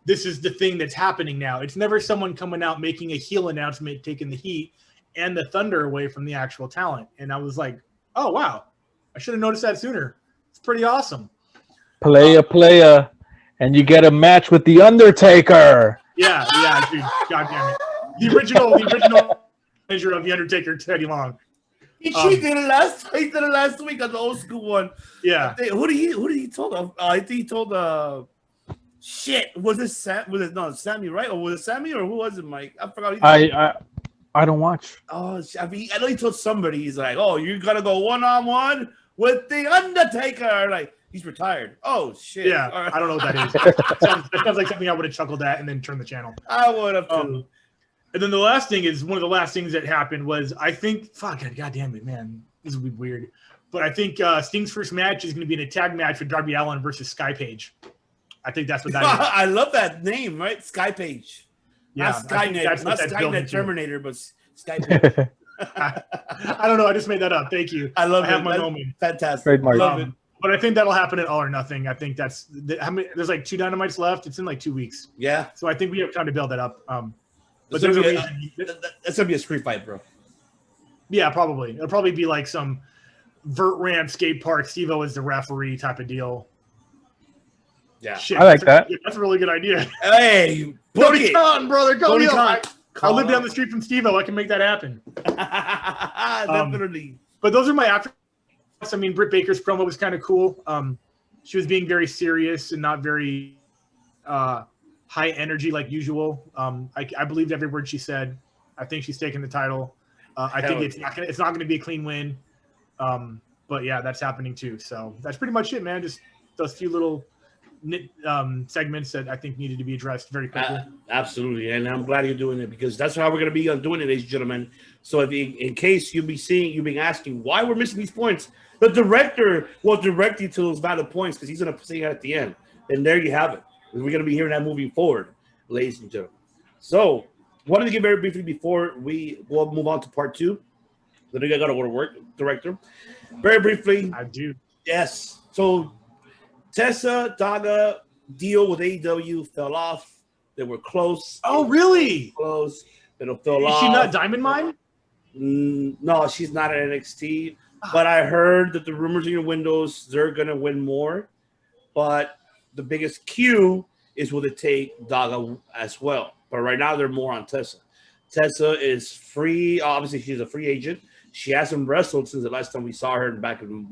Speaker 2: This is the thing that's happening now. It's never someone coming out making a heel announcement, taking the heat and the thunder away from the actual talent. And I was like, oh, wow. I should have noticed that sooner. It's pretty awesome.
Speaker 3: Playa, and you get a match with the Undertaker.
Speaker 2: Yeah, dude. God damn it. The original measure of the Undertaker, Teddy Long.
Speaker 1: He did it last week on the old school one.
Speaker 2: Yeah.
Speaker 1: Who did he told? I think he told shit. Was it Sammy, right? Or was it Sammy, or who was it, Mike? I forgot.
Speaker 3: I don't watch.
Speaker 1: Oh, I know he told somebody. He's like, "Oh, you're gonna go 1-on-1 with the Undertaker." Like, he's retired. Oh shit.
Speaker 2: Yeah.
Speaker 1: Right.
Speaker 2: I don't know what that is. That sounds like something I would have chuckled at and then turned the channel.
Speaker 1: I would have too.
Speaker 2: And then the last thing is one of the last things that happened was God damn it, man. This would be weird. But I think Sting's first match is going to be in a tag match with Darby Allin versus Sky Page. I think that's what that is.
Speaker 1: I love that name, right? Sky Page.
Speaker 2: Yeah,
Speaker 1: not Skynet Terminator, but Sky Page.
Speaker 2: I don't know. I just made that up. Thank you.
Speaker 1: I have
Speaker 2: my moment.
Speaker 1: Fantastic.
Speaker 3: Trademark.
Speaker 1: Love it.
Speaker 2: But I think that'll happen at All or Nothing. I think there's like 2 Dynamites left. It's in like 2 weeks.
Speaker 1: Yeah.
Speaker 2: So I think we have time to build that up. But
Speaker 1: That's
Speaker 2: there's a reason.
Speaker 1: That's gonna be a street fight, bro.
Speaker 2: Yeah, probably. It'll probably be like some vert ramp skate park. Steve-O is the referee type of deal.
Speaker 1: Yeah,
Speaker 2: shit.
Speaker 3: I like that.
Speaker 2: That's a really good idea.
Speaker 1: Hey,
Speaker 2: Tony Khan, brother, go
Speaker 1: Tony
Speaker 2: Neil.
Speaker 1: Khan.
Speaker 2: I live down the street from Steve-O. I can make that happen.
Speaker 1: Definitely.
Speaker 2: But those are my after. I mean, Britt Baker's promo was kind of cool. She was being very serious and not very high energy like usual. I believed every word she said. I think she's taking the title. I think it's not going to be a clean win. But yeah, that's happening too. So that's pretty much it, man. Just those few little segments that I think needed to be addressed very quickly.
Speaker 1: Absolutely, and I'm glad you're doing it because that's how we're going to be doing it, ladies and gentlemen. So if in case you've been asking why we're missing these points, the director will direct you to those valid points because he's going to say it at the end. And there you have it. We're going to be hearing that moving forward, ladies and gentlemen. So wanted to give very briefly before we will move on to part 2. Then I got to go to work, director. Very briefly.
Speaker 2: I do.
Speaker 1: Yes. So Tessa Daga deal with AEW fell off. They were close.
Speaker 2: Oh, really?
Speaker 1: Close. Then it fell
Speaker 2: off. Is she not Diamond Mine?
Speaker 1: No, she's not at NXT. But I heard that the rumors in your windows, they're going to win more. But the biggest cue is will it take Daga as well. But right now, they're more on Tessa. Tessa is free. Obviously, she's a free agent. She hasn't wrestled since the last time we saw her back in,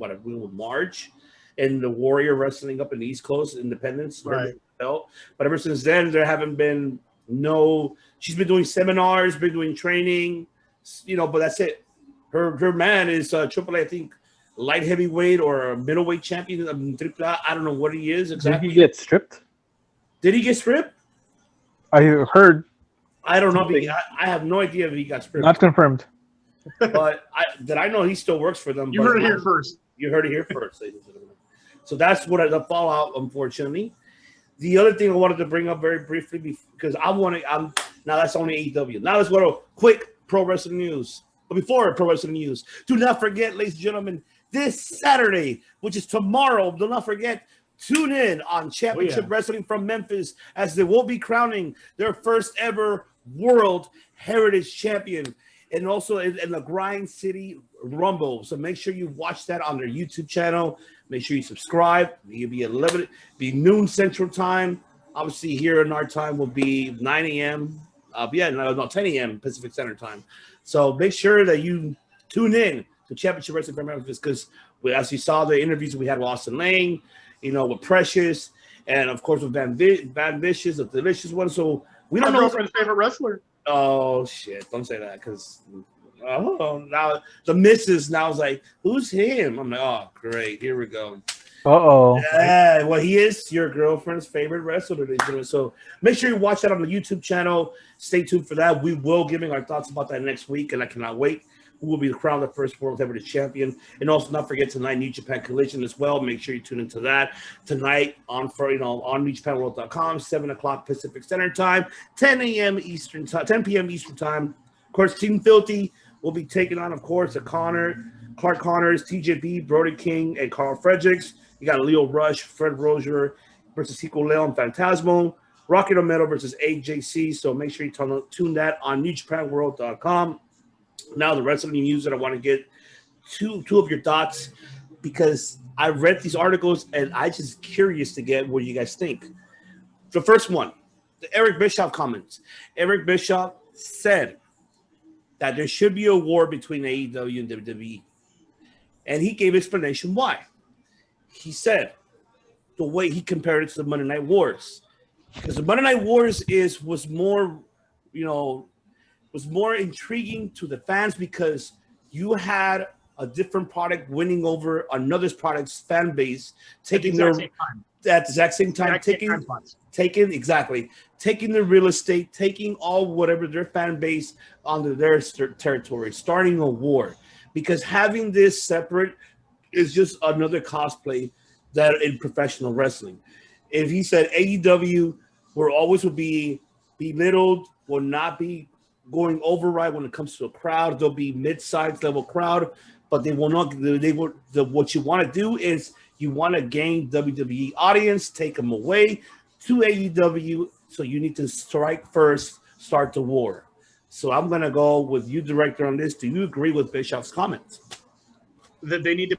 Speaker 1: March. In the Warrior Wrestling up in the East Coast, Independence.
Speaker 2: Right.
Speaker 1: But ever since then, there haven't been she's been doing seminars, been doing training, but that's it. Her man is AAA, I think, light heavyweight or a middleweight champion. AAA, I don't know what he is exactly.
Speaker 3: Did he get stripped?
Speaker 1: Did he get stripped?
Speaker 3: I heard.
Speaker 1: I don't know. I have no idea if he got stripped.
Speaker 3: Not confirmed.
Speaker 1: But I know he still works for them.
Speaker 2: You heard it here first.
Speaker 1: You heard it here first, ladies and gentlemen. So that's what the fallout, unfortunately. The other thing I wanted to bring up very briefly because now that's only AEW. Now let's go to quick pro wrestling news. But before pro wrestling news, do not forget, ladies and gentlemen, this Saturday, which is tomorrow, do not forget, tune in on Championship Wrestling from Memphis as they will be crowning their first ever World Heritage Champion. And also in the Grind City Rumble. So make sure you watch that on their YouTube channel. Make sure you subscribe. It'll be noon Central Time. Obviously, here in our time will be 9 a.m. 10 a.m. Pacific Standard Time. So make sure that you tune in to Championship Wrestling from Memphis because as you saw the interviews we had with Austin Lane, with Precious, and of course with Van Vicious, the delicious one. So we don't know.
Speaker 2: My girlfriend's favorite wrestler.
Speaker 1: Oh shit! Don't say that because now the missus now is like, who's him? I'm like, oh great, here we go. Yeah, well he is your girlfriend's favorite wrestler. So make sure you watch that on the YouTube channel. Stay tuned for that. We will giving our thoughts about that next week, and I cannot wait. Who will be crowned the first World Heavyweight Champion? And also, not forget tonight New Japan Collision as well. Make sure you tune into that tonight on NewJapanWorld.com, 7:00 Pacific Standard Time, 10 p.m. Eastern Time. Of course, Team Filthy will be taking on, of course, Clark Connors, TJP, Brody King, and Carl Fredericks. You got Leo Rush, Fred Rozier versus Hiko Leon Phantasmo, Rocky Romero versus AJC. So make sure you tune that on NewJapanWorld.com. Now, the rest of the news that I want to get two of your thoughts because I read these articles and I just curious to get what you guys think. The first one, the Eric Bischoff comments. Eric Bischoff said that there should be a war between AEW and WWE. And he gave explanation why. He said the way he compared it to the Monday Night Wars. Because the Monday Night Wars was more intriguing to the fans because you had a different product winning over another product's fan base, taking their at the exact same time, taking the real estate, taking all whatever their fan base onto their territory, starting a war. Because having this separate is just another cosplay that in professional wrestling. If he said AEW will be belittled, will not be going override when it comes to a crowd. There'll be mid-sized level crowd, but they will not. What you want to do is you want to gain WWE audience, take them away to AEW. So you need to strike first, start the war. So I'm gonna go with you, director, on this. Do you agree with Bischoff's comments?
Speaker 2: That they need to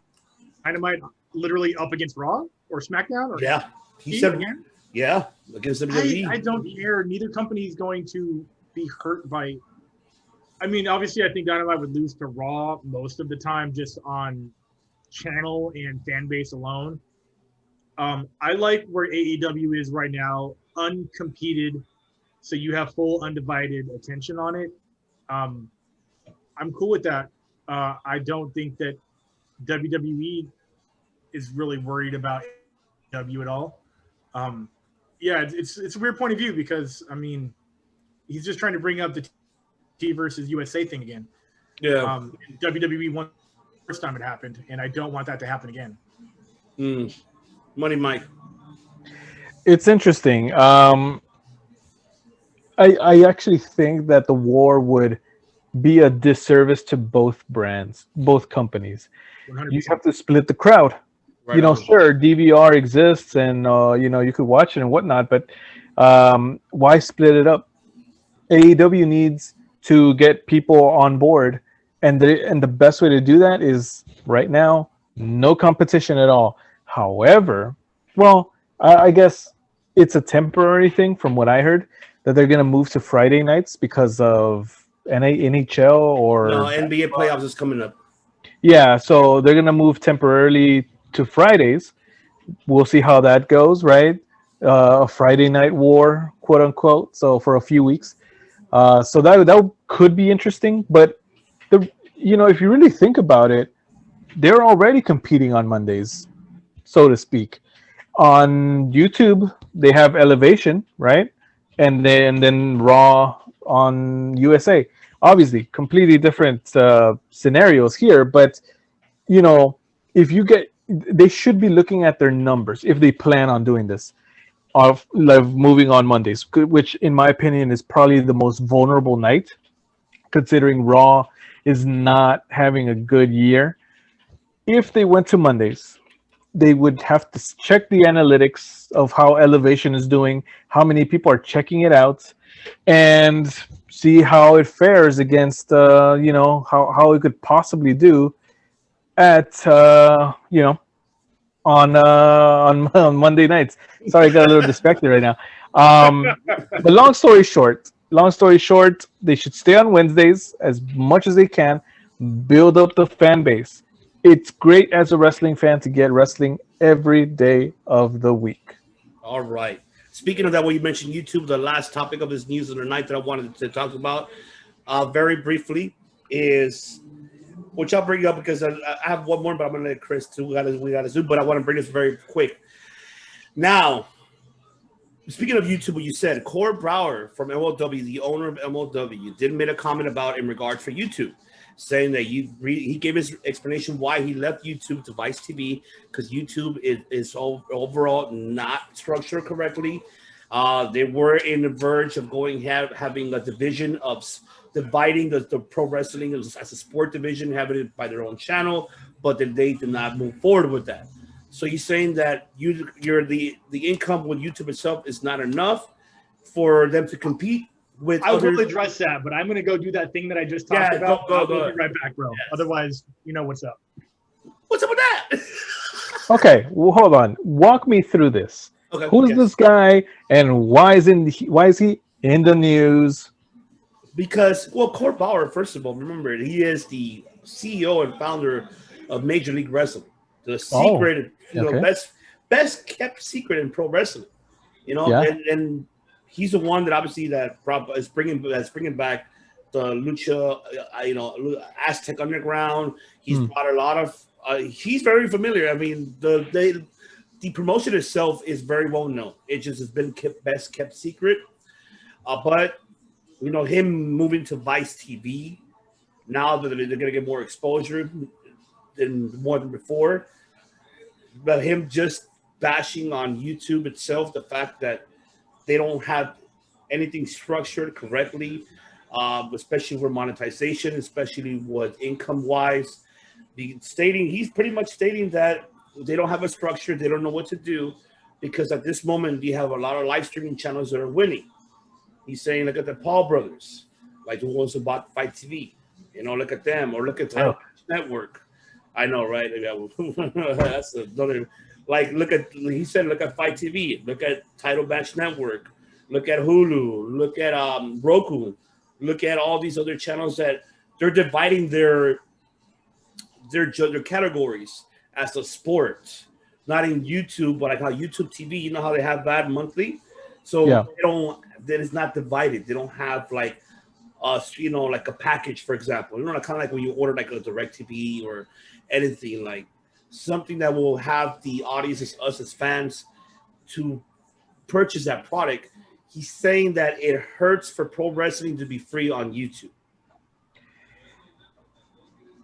Speaker 2: Dynamite literally up against Raw or SmackDown? Or
Speaker 1: yeah, he said
Speaker 2: again?
Speaker 1: Yeah, against WWE.
Speaker 2: I don't care. Neither company is going to be hurt by. I mean, obviously, I think Dynamite would lose to Raw most of the time, just on channel and fan base alone. I like where AEW is right now, uncompeted, so you have full undivided attention on it. I'm cool with that. I don't think that WWE is really worried about AEW at all. Yeah, it's a weird point of view because I mean, he's just trying to bring up the T versus USA thing again.
Speaker 1: Yeah.
Speaker 2: WWE won the first time it happened, and I don't want that to happen again.
Speaker 1: Money Mike.
Speaker 3: It's interesting. I actually think that the war would be a disservice to both brands, both companies.
Speaker 2: 100%.
Speaker 3: You have to split the crowd.
Speaker 1: Right
Speaker 3: you know,
Speaker 1: on.
Speaker 3: sure, DVR exists and you could watch it and whatnot, but why split it up? AEW needs to get people on board, and the best way to do that is right now, no competition at all. However, well, I guess it's a temporary thing from what I heard that they're going to move to Friday nights because of NHL or
Speaker 1: No, NBA playoffs is coming up.
Speaker 3: yeah, so they're going to move temporarily to Fridays. We'll see how that goes, right? A Friday night war, quote unquote. So for a few weeks, so that could be interesting. But if you really think about it, they're already competing on Mondays, so to speak. On YouTube, they have Elevation, right? And then Raw on USA. Obviously, completely different scenarios here, but if you get, they should be looking at their numbers if they plan on doing this, of like moving on Mondays, which in my opinion is probably the most vulnerable night, considering Raw is not having a good year. If they went to Mondays, they would have to check the analytics of how Elevation is doing, how many people are checking it out, and see how it fares against how it could possibly do at on Monday nights. Sorry, I got a little distracted right now. But long story short, they should stay on Wednesdays as much as they can, build up the fan base. It's great as a wrestling fan to get wrestling every day of the week.
Speaker 1: All right. Speaking of that, when you mentioned YouTube, the last topic of this news of the night that I wanted to talk about very briefly is, which I'll bring up because I have one more, but I'm going to let Chris too. We got to zoom, but I want to bring this very quick. Now, speaking of YouTube, what you said, Cor Brower from MLW, the owner of MLW, did make a comment about in regards for YouTube, saying that he gave his explanation why he left YouTube to Vice TV, because YouTube is overall not structured correctly. They were in the verge of having a division of dividing the pro wrestling as a sport division, having it by their own channel, but then they did not move forward with that. So he's saying that the income with YouTube itself is not enough for them to compete with.
Speaker 2: I will address that, but I'm going to go do that thing that I just talked about. I'll be right back, bro. Yeah. Otherwise, you know what's up.
Speaker 1: What's up with that?
Speaker 3: Okay, well, hold on. Walk me through this.
Speaker 1: Okay,
Speaker 3: Who's
Speaker 1: yes.
Speaker 3: this guy, and why is he in the news?
Speaker 1: Because, well, Court Bauer, first of all, remember, he is the CEO and founder of Major League Wrestling. The
Speaker 3: Oh,
Speaker 1: secret,
Speaker 3: okay.
Speaker 1: best kept secret in pro wrestling.
Speaker 3: Yeah.
Speaker 1: And he's the one that obviously is bringing back the lucha, Aztec Underground. He's
Speaker 3: Hmm.
Speaker 1: brought a lot of. He's very familiar. I mean, the promotion itself is very well known. It just has been best kept secret. But him moving to Vice TV now that they're going to get more exposure than more than before. But him just bashing on YouTube itself, the fact that they don't have anything structured correctly, especially for monetization, especially with income wise. He's pretty much stating that they don't have a structure, they don't know what to do, because at this moment you have a lot of live streaming channels that are winning. He's saying, look at the Paul brothers, like the ones who bought Fight TV. Look at them, or look at
Speaker 3: Oh.
Speaker 1: Title Network. I know, right? That's another. Like, look at Fight TV. Look at Title Match Network. Look at Hulu. Look at Roku. Look at all these other channels that they're dividing their categories as a sport, not in YouTube, but like how YouTube TV. You know how they have that monthly, so
Speaker 3: Yeah.
Speaker 1: they don't. Then it's not divided. They don't have like like a package, for example. Kind of like when you order like a DirecTV or anything, like something that will have the audience, us as fans, to purchase that product. He's saying that it hurts for pro wrestling to be free on YouTube.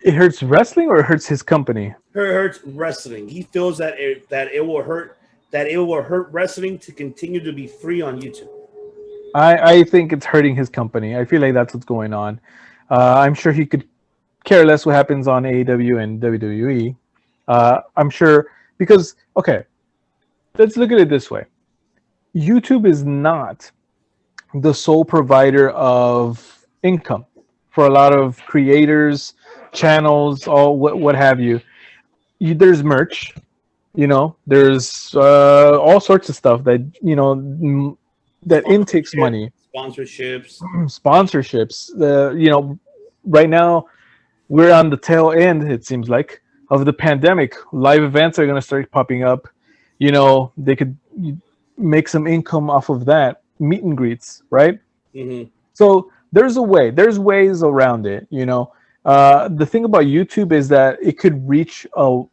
Speaker 3: It hurts wrestling, or it hurts his company?
Speaker 1: It hurts wrestling. He feels that it will hurt wrestling to continue to be free on YouTube.
Speaker 3: I think it's hurting his company. I feel like that's what's going on. I'm sure he could care less what happens on AEW and WWE. I'm sure because, okay, let's look at it this way. YouTube is not the sole provider of income for a lot of creators, channels, all what have you. There's merch, there's all sorts of stuff that that intakes money.
Speaker 1: Sponsorships.
Speaker 3: Right now we're on the tail end, it seems like, of the pandemic. Live events are going to start popping up. They could make some income off of that. Meet and greets, right?
Speaker 1: Mm-hmm.
Speaker 3: So there's ways around it. The thing about YouTube is that it could reach a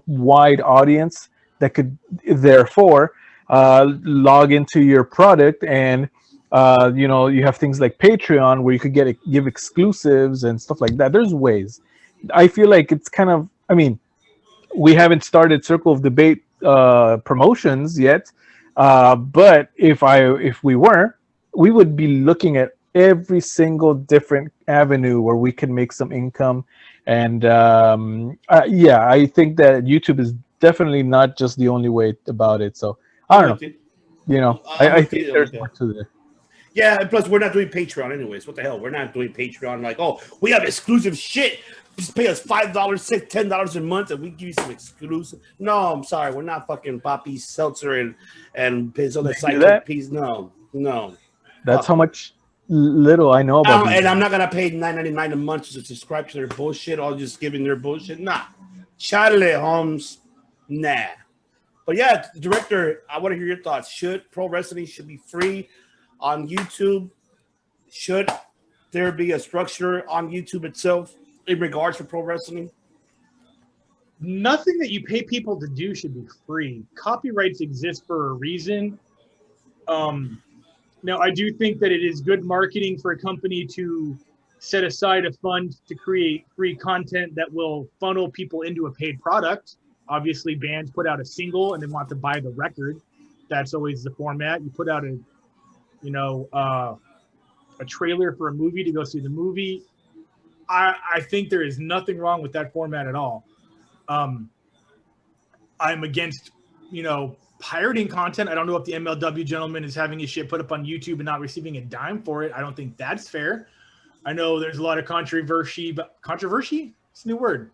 Speaker 3: wide audience that could therefore log into your product, and you have things like Patreon where you could give exclusives and stuff like that. There's ways. I feel like it's kind of, we haven't started Circle of Debate promotions yet, but if we were, we would be looking at every single different avenue where we can make some income. And I think that YouTube is definitely not just the only way about it. So I don't know. I think there's more to it.
Speaker 1: Yeah, and plus we're not doing Patreon anyways. What the hell? We're not doing Patreon. Like, oh, we have exclusive shit. Just pay us $5, $6, $10 a month, and we give you some exclusive. No, I'm sorry, we're not fucking Poppy Seltzer and his other side piece. No.
Speaker 3: That's how much little I know about.
Speaker 1: And I'm not gonna pay $9.99 a month to subscribe to their bullshit. Or just giving their bullshit. Nah, Charlie Holmes. Nah. But yeah, director, I want to hear your thoughts. Should pro wrestling be free on YouTube? Should there be a structure on YouTube itself in regards to pro wrestling?
Speaker 2: Nothing that you pay people to do should be free. Copyrights exist for a reason. Now, I do think that it is good marketing for a company to set aside a fund to create free content that will funnel people into a paid product. Obviously, bands put out a single and they want to buy the record. That's always the format. You put out a trailer for a movie to go see the movie. I think there is nothing wrong with that format at all. I'm against, pirating content. I don't know if the MLW gentleman is having his shit put up on YouTube and not receiving a dime for it. I don't think that's fair. I know there's a lot of controversy. Controversy? It's a new word.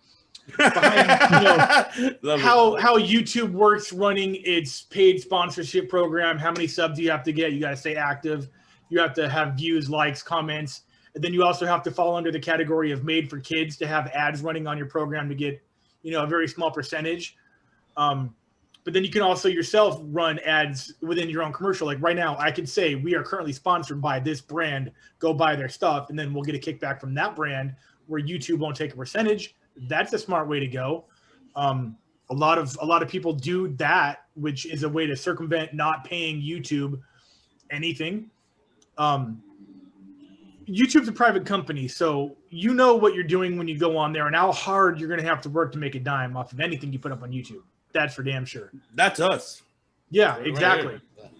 Speaker 2: behind,
Speaker 1: Love
Speaker 2: how YouTube works running its paid sponsorship program, how many subs you have to get. You got to stay active. You have to have views, likes, comments. And then you also have to fall under the category of made for kids to have ads running on your program to get, a very small percentage. But then you can also yourself run ads within your own commercial. Like right now, I could say we are currently sponsored by this brand. Go buy their stuff, and then we'll get a kickback from that brand where YouTube won't take a percentage. That's a smart way to go. A lot of people do that, which is a way to circumvent not paying YouTube anything. YouTube's a private company, so you know what you're doing when you go on there and how hard you're going to have to work to make a dime off of anything you put up on YouTube. That's for damn sure.
Speaker 1: That's us.
Speaker 2: Yeah, exactly.
Speaker 1: Right.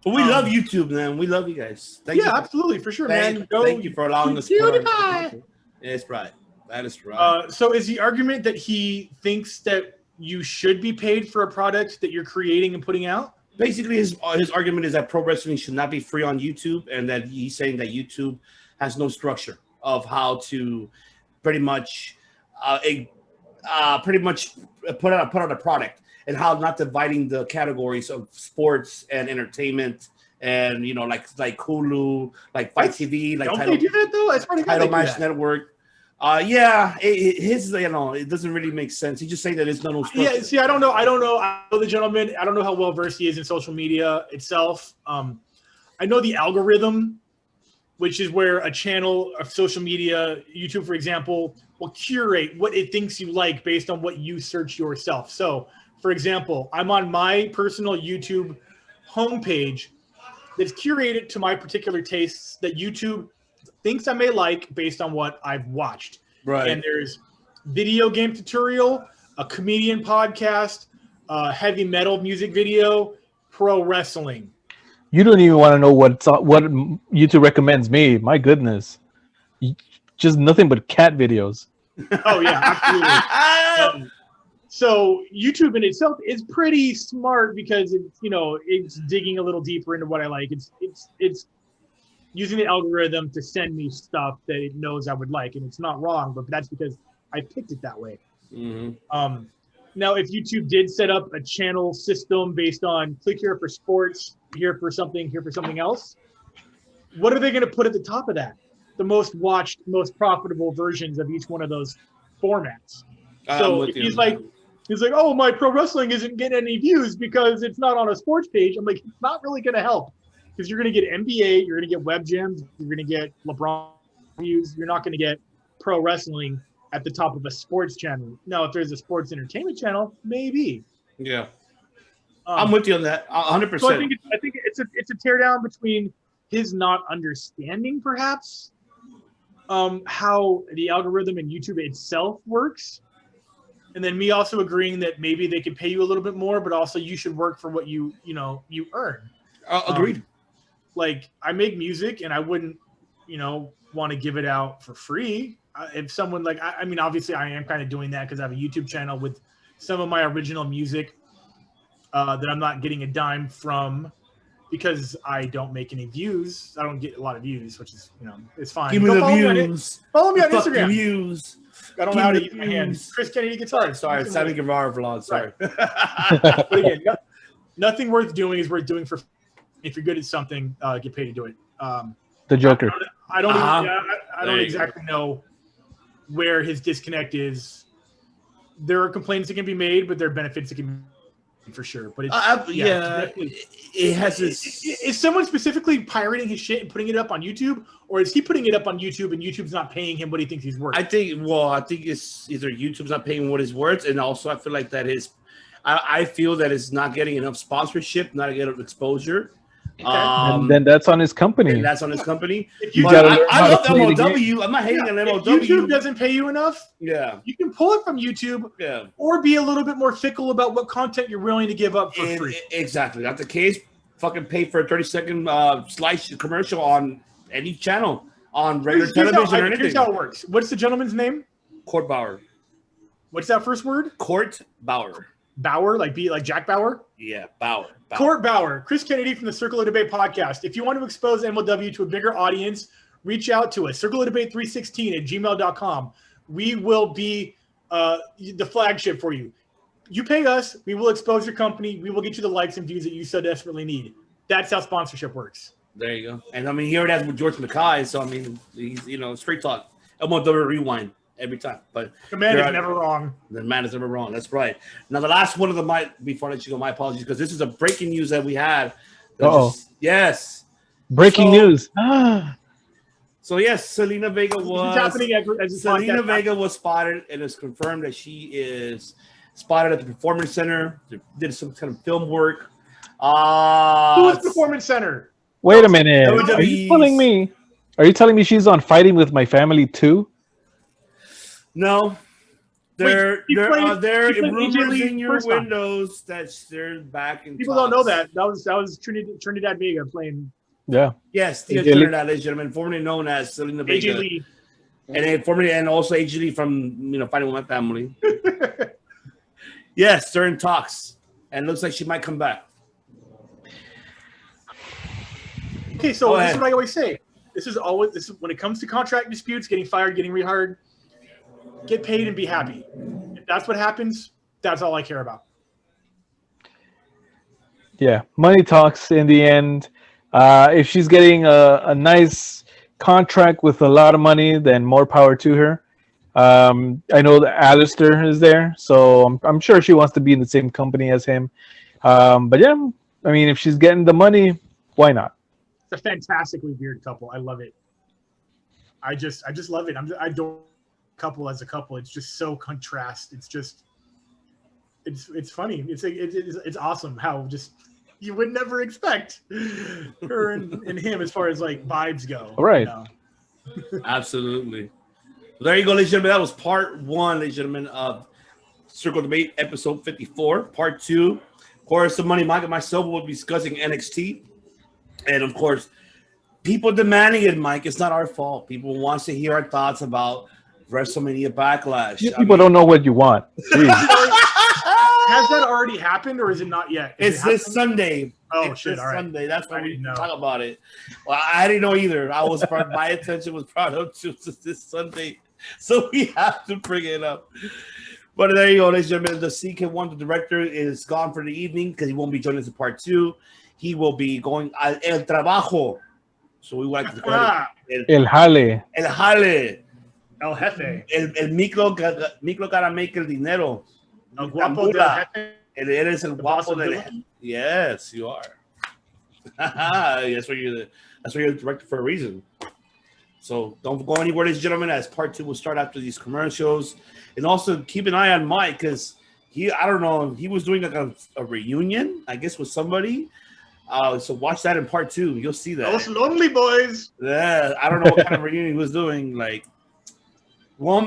Speaker 1: But we love YouTube, man. We love you guys.
Speaker 2: Thank you. Absolutely, for sure, man.
Speaker 1: Thank you for allowing us to. That's right. That is right.
Speaker 2: So is the argument that he thinks that you should be paid for a product that you're creating and putting out?
Speaker 1: Basically, his argument is that pro wrestling should not be free on YouTube, and that he's saying that YouTube has no structure of how to pretty much put out a product, and how not dividing the categories of sports and entertainment, and like Hulu, like Fight TV, like
Speaker 2: don't they do that though? That's pretty good.
Speaker 1: Title Match Network. It doesn't really make sense. He's just saying that it's no structure.
Speaker 2: Yeah, see, I don't know. I know the gentleman. I don't know how well versed he is in social media itself. I know the algorithm, which is where a channel of social media, YouTube, for example, will curate what it thinks you like based on what you search yourself. So, for example, I'm on my personal YouTube homepage that's curated to my particular tastes that YouTube thinks I may like based on what I've watched.
Speaker 1: Right.
Speaker 2: And there's video game tutorial, a comedian podcast, heavy metal music video, pro wrestling.
Speaker 3: You don't even want to know what YouTube recommends me. My goodness. Just nothing but cat videos.
Speaker 2: Oh, yeah, absolutely. So YouTube in itself is pretty smart because it's digging a little deeper into what I like. It's using the algorithm to send me stuff that it knows I would like, and it's not wrong, but that's because I picked it that way.
Speaker 1: Mm-hmm.
Speaker 2: Now, if YouTube did set up a channel system based on click here for sports, here for something else, what are they going to put at the top of that? The most watched, most profitable versions of each one of those formats. So if he's like, oh, my pro wrestling isn't getting any views because it's not on a sports page. I'm like, it's not really going to help because you're going to get NBA, you're going to get web gems, you're going to get LeBron views. You're not going to get pro wrestling at the top of a sports channel. Now, if there's a sports entertainment channel, maybe.
Speaker 1: Yeah. I'm with you on that, 100%.
Speaker 2: So I think it's a teardown between his not understanding, perhaps, how the algorithm and YouTube itself works, and then me also agreeing that maybe they could pay you a little bit more, but also you should work for what you earn.
Speaker 1: Agreed.
Speaker 2: Like I make music, and I wouldn't, want to give it out for free. If someone I mean, obviously I am kind of doing that because I have a YouTube channel with some of my original music that I'm not getting a dime from because I don't make any views. I don't get a lot of views, which is, it's fine.
Speaker 1: Give me the views.
Speaker 2: Follow me on Instagram.
Speaker 1: Views.
Speaker 2: I don't know how to use my hands. Chris Kennedy Guitar.
Speaker 1: Sorry, Sammy Guevara vlog. Sorry.
Speaker 2: Right. But again, nothing worth doing is worth doing for. If you're good at something, get paid to do it.
Speaker 3: The Joker.
Speaker 2: I don't exactly know where his disconnect is. There are complaints that can be made, but there are benefits that can be made for sure. But
Speaker 1: it has this.
Speaker 2: Is someone specifically pirating his shit and putting it up on YouTube, or is he putting it up on YouTube and YouTube's not paying him what he thinks he's worth?
Speaker 1: I think it's either YouTube's not paying what he's worth, and also I feel like that I feel that it's not getting enough sponsorship, not getting enough exposure.
Speaker 2: Okay.
Speaker 3: And then that's on his company.
Speaker 1: And that's on his company.
Speaker 3: I
Speaker 1: love MLW. I'm not hating on MLW.
Speaker 2: If YouTube doesn't pay you enough,
Speaker 1: yeah,
Speaker 2: you can pull it from YouTube, or be a little bit more fickle about what content you're willing to give up for free.
Speaker 1: Exactly. Not the case. Fucking pay for a 30-second slice commercial on any channel on regular television or anything.
Speaker 2: Here's how it works. What's the gentleman's name?
Speaker 1: Court Bauer.
Speaker 2: What's that first word?
Speaker 1: Court Bauer.
Speaker 2: Bauer, like Jack Bauer?
Speaker 1: Yeah, Bauer.
Speaker 2: Court Bauer. Chris Kennedy from the Circle of Debate podcast. If you want to expose MLW to a bigger audience, reach out to us. Circle of Debate 316 at gmail.com. We will be the flagship for you. You pay us, we will expose your company, we will get you the likes and views that you so desperately need. That's how sponsorship works.
Speaker 1: There you go. And I mean, here it has with George McKay, so I mean, he's straight talk. MLW Rewind every time. But
Speaker 2: The man is never wrong.
Speaker 1: The man is never wrong. That's right. Now, the last one of the before I let you go, my apologies, because this is a breaking news that we had. Yes.
Speaker 3: Breaking news.
Speaker 1: So yes, Selena Vega was spotted, and it's confirmed that she is spotted at the Performance Center. They did some kind of film work.
Speaker 2: Who's Performance Center?
Speaker 3: Wait a minute. Are you telling me she's on Fighting with My Family too?
Speaker 1: No. There are rumors in your windows that they're back in.
Speaker 2: People don't know that. That was Trinidad Vega playing.
Speaker 3: Yeah.
Speaker 1: Yes, Trinidad, ladies and gentlemen, formerly known as Selena Vega.
Speaker 2: AJ Lee.
Speaker 1: And also AJ Lee from Fighting with My Family. Yes, they're in talks. And looks like she might come back.
Speaker 2: Okay, so this is what I always say. This is when it comes to contract disputes, getting fired, getting rehired, get paid and be happy. If that's what happens, that's all I care about.
Speaker 3: Yeah, money talks in the end. If she's getting a nice contract with a lot of money, then more power to her. I know that Alistair is there, so I'm sure she wants to be in the same company as him. But yeah, I mean, if she's getting the money, why not?
Speaker 2: It's a fantastically weird couple. I love it. I just love it. I don't couple as a couple. It's just so contrast. It's just it's funny. It's awesome how just you would never expect her and him as far as like vibes go.
Speaker 3: All right.
Speaker 1: Absolutely. Well, there you go, ladies and gentlemen. That was part 1, ladies and gentlemen, of Circle Debate episode 54. Part 2, of course, the Money Mike and myself will be discussing NXT. And of course, people demanding it, Mike. It's not our fault. People want to hear our thoughts about WrestleMania Backlash.
Speaker 3: People don't know what you want.
Speaker 2: Has that already happened, or is it not yet?
Speaker 1: It's this Sunday.
Speaker 2: Oh, shit! All right.
Speaker 1: Sunday. That's why we talk about it. Well, I didn't know either. My attention was brought up to this Sunday, so we have to bring it up. But there you go, ladies and gentlemen. The CK1, the director, is gone for the evening because he won't be joining us in part 2. He will be going al El Trabajo. So we would like to call it
Speaker 3: El Jale.
Speaker 1: El Jale.
Speaker 2: El Jefe.
Speaker 1: El micro cara make el dinero.
Speaker 2: El guapo del jefe.
Speaker 1: Eres el guapo del jefe. Yes, you are. That's why you're the director for a reason. So don't go anywhere, ladies and gentlemen, as part 2 will start after these commercials. And also keep an eye on Mike, because I don't know, he was doing like a reunion, I guess, with somebody. So watch that in part 2. You'll see that.
Speaker 2: Those lonely boys.
Speaker 1: Yeah, I don't know what kind of reunion he was doing. Like,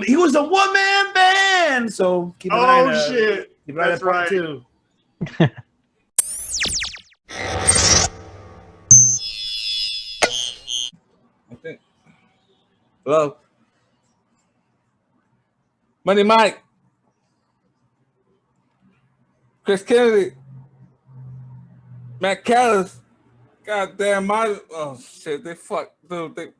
Speaker 1: he was a one-man band. So keep an eye on
Speaker 2: shit.
Speaker 1: Keep an eye on part 2.
Speaker 4: Okay. Hello. Money Mike. Chris Kennedy. Matt Callis. God damn, oh shit, they fucked, dude.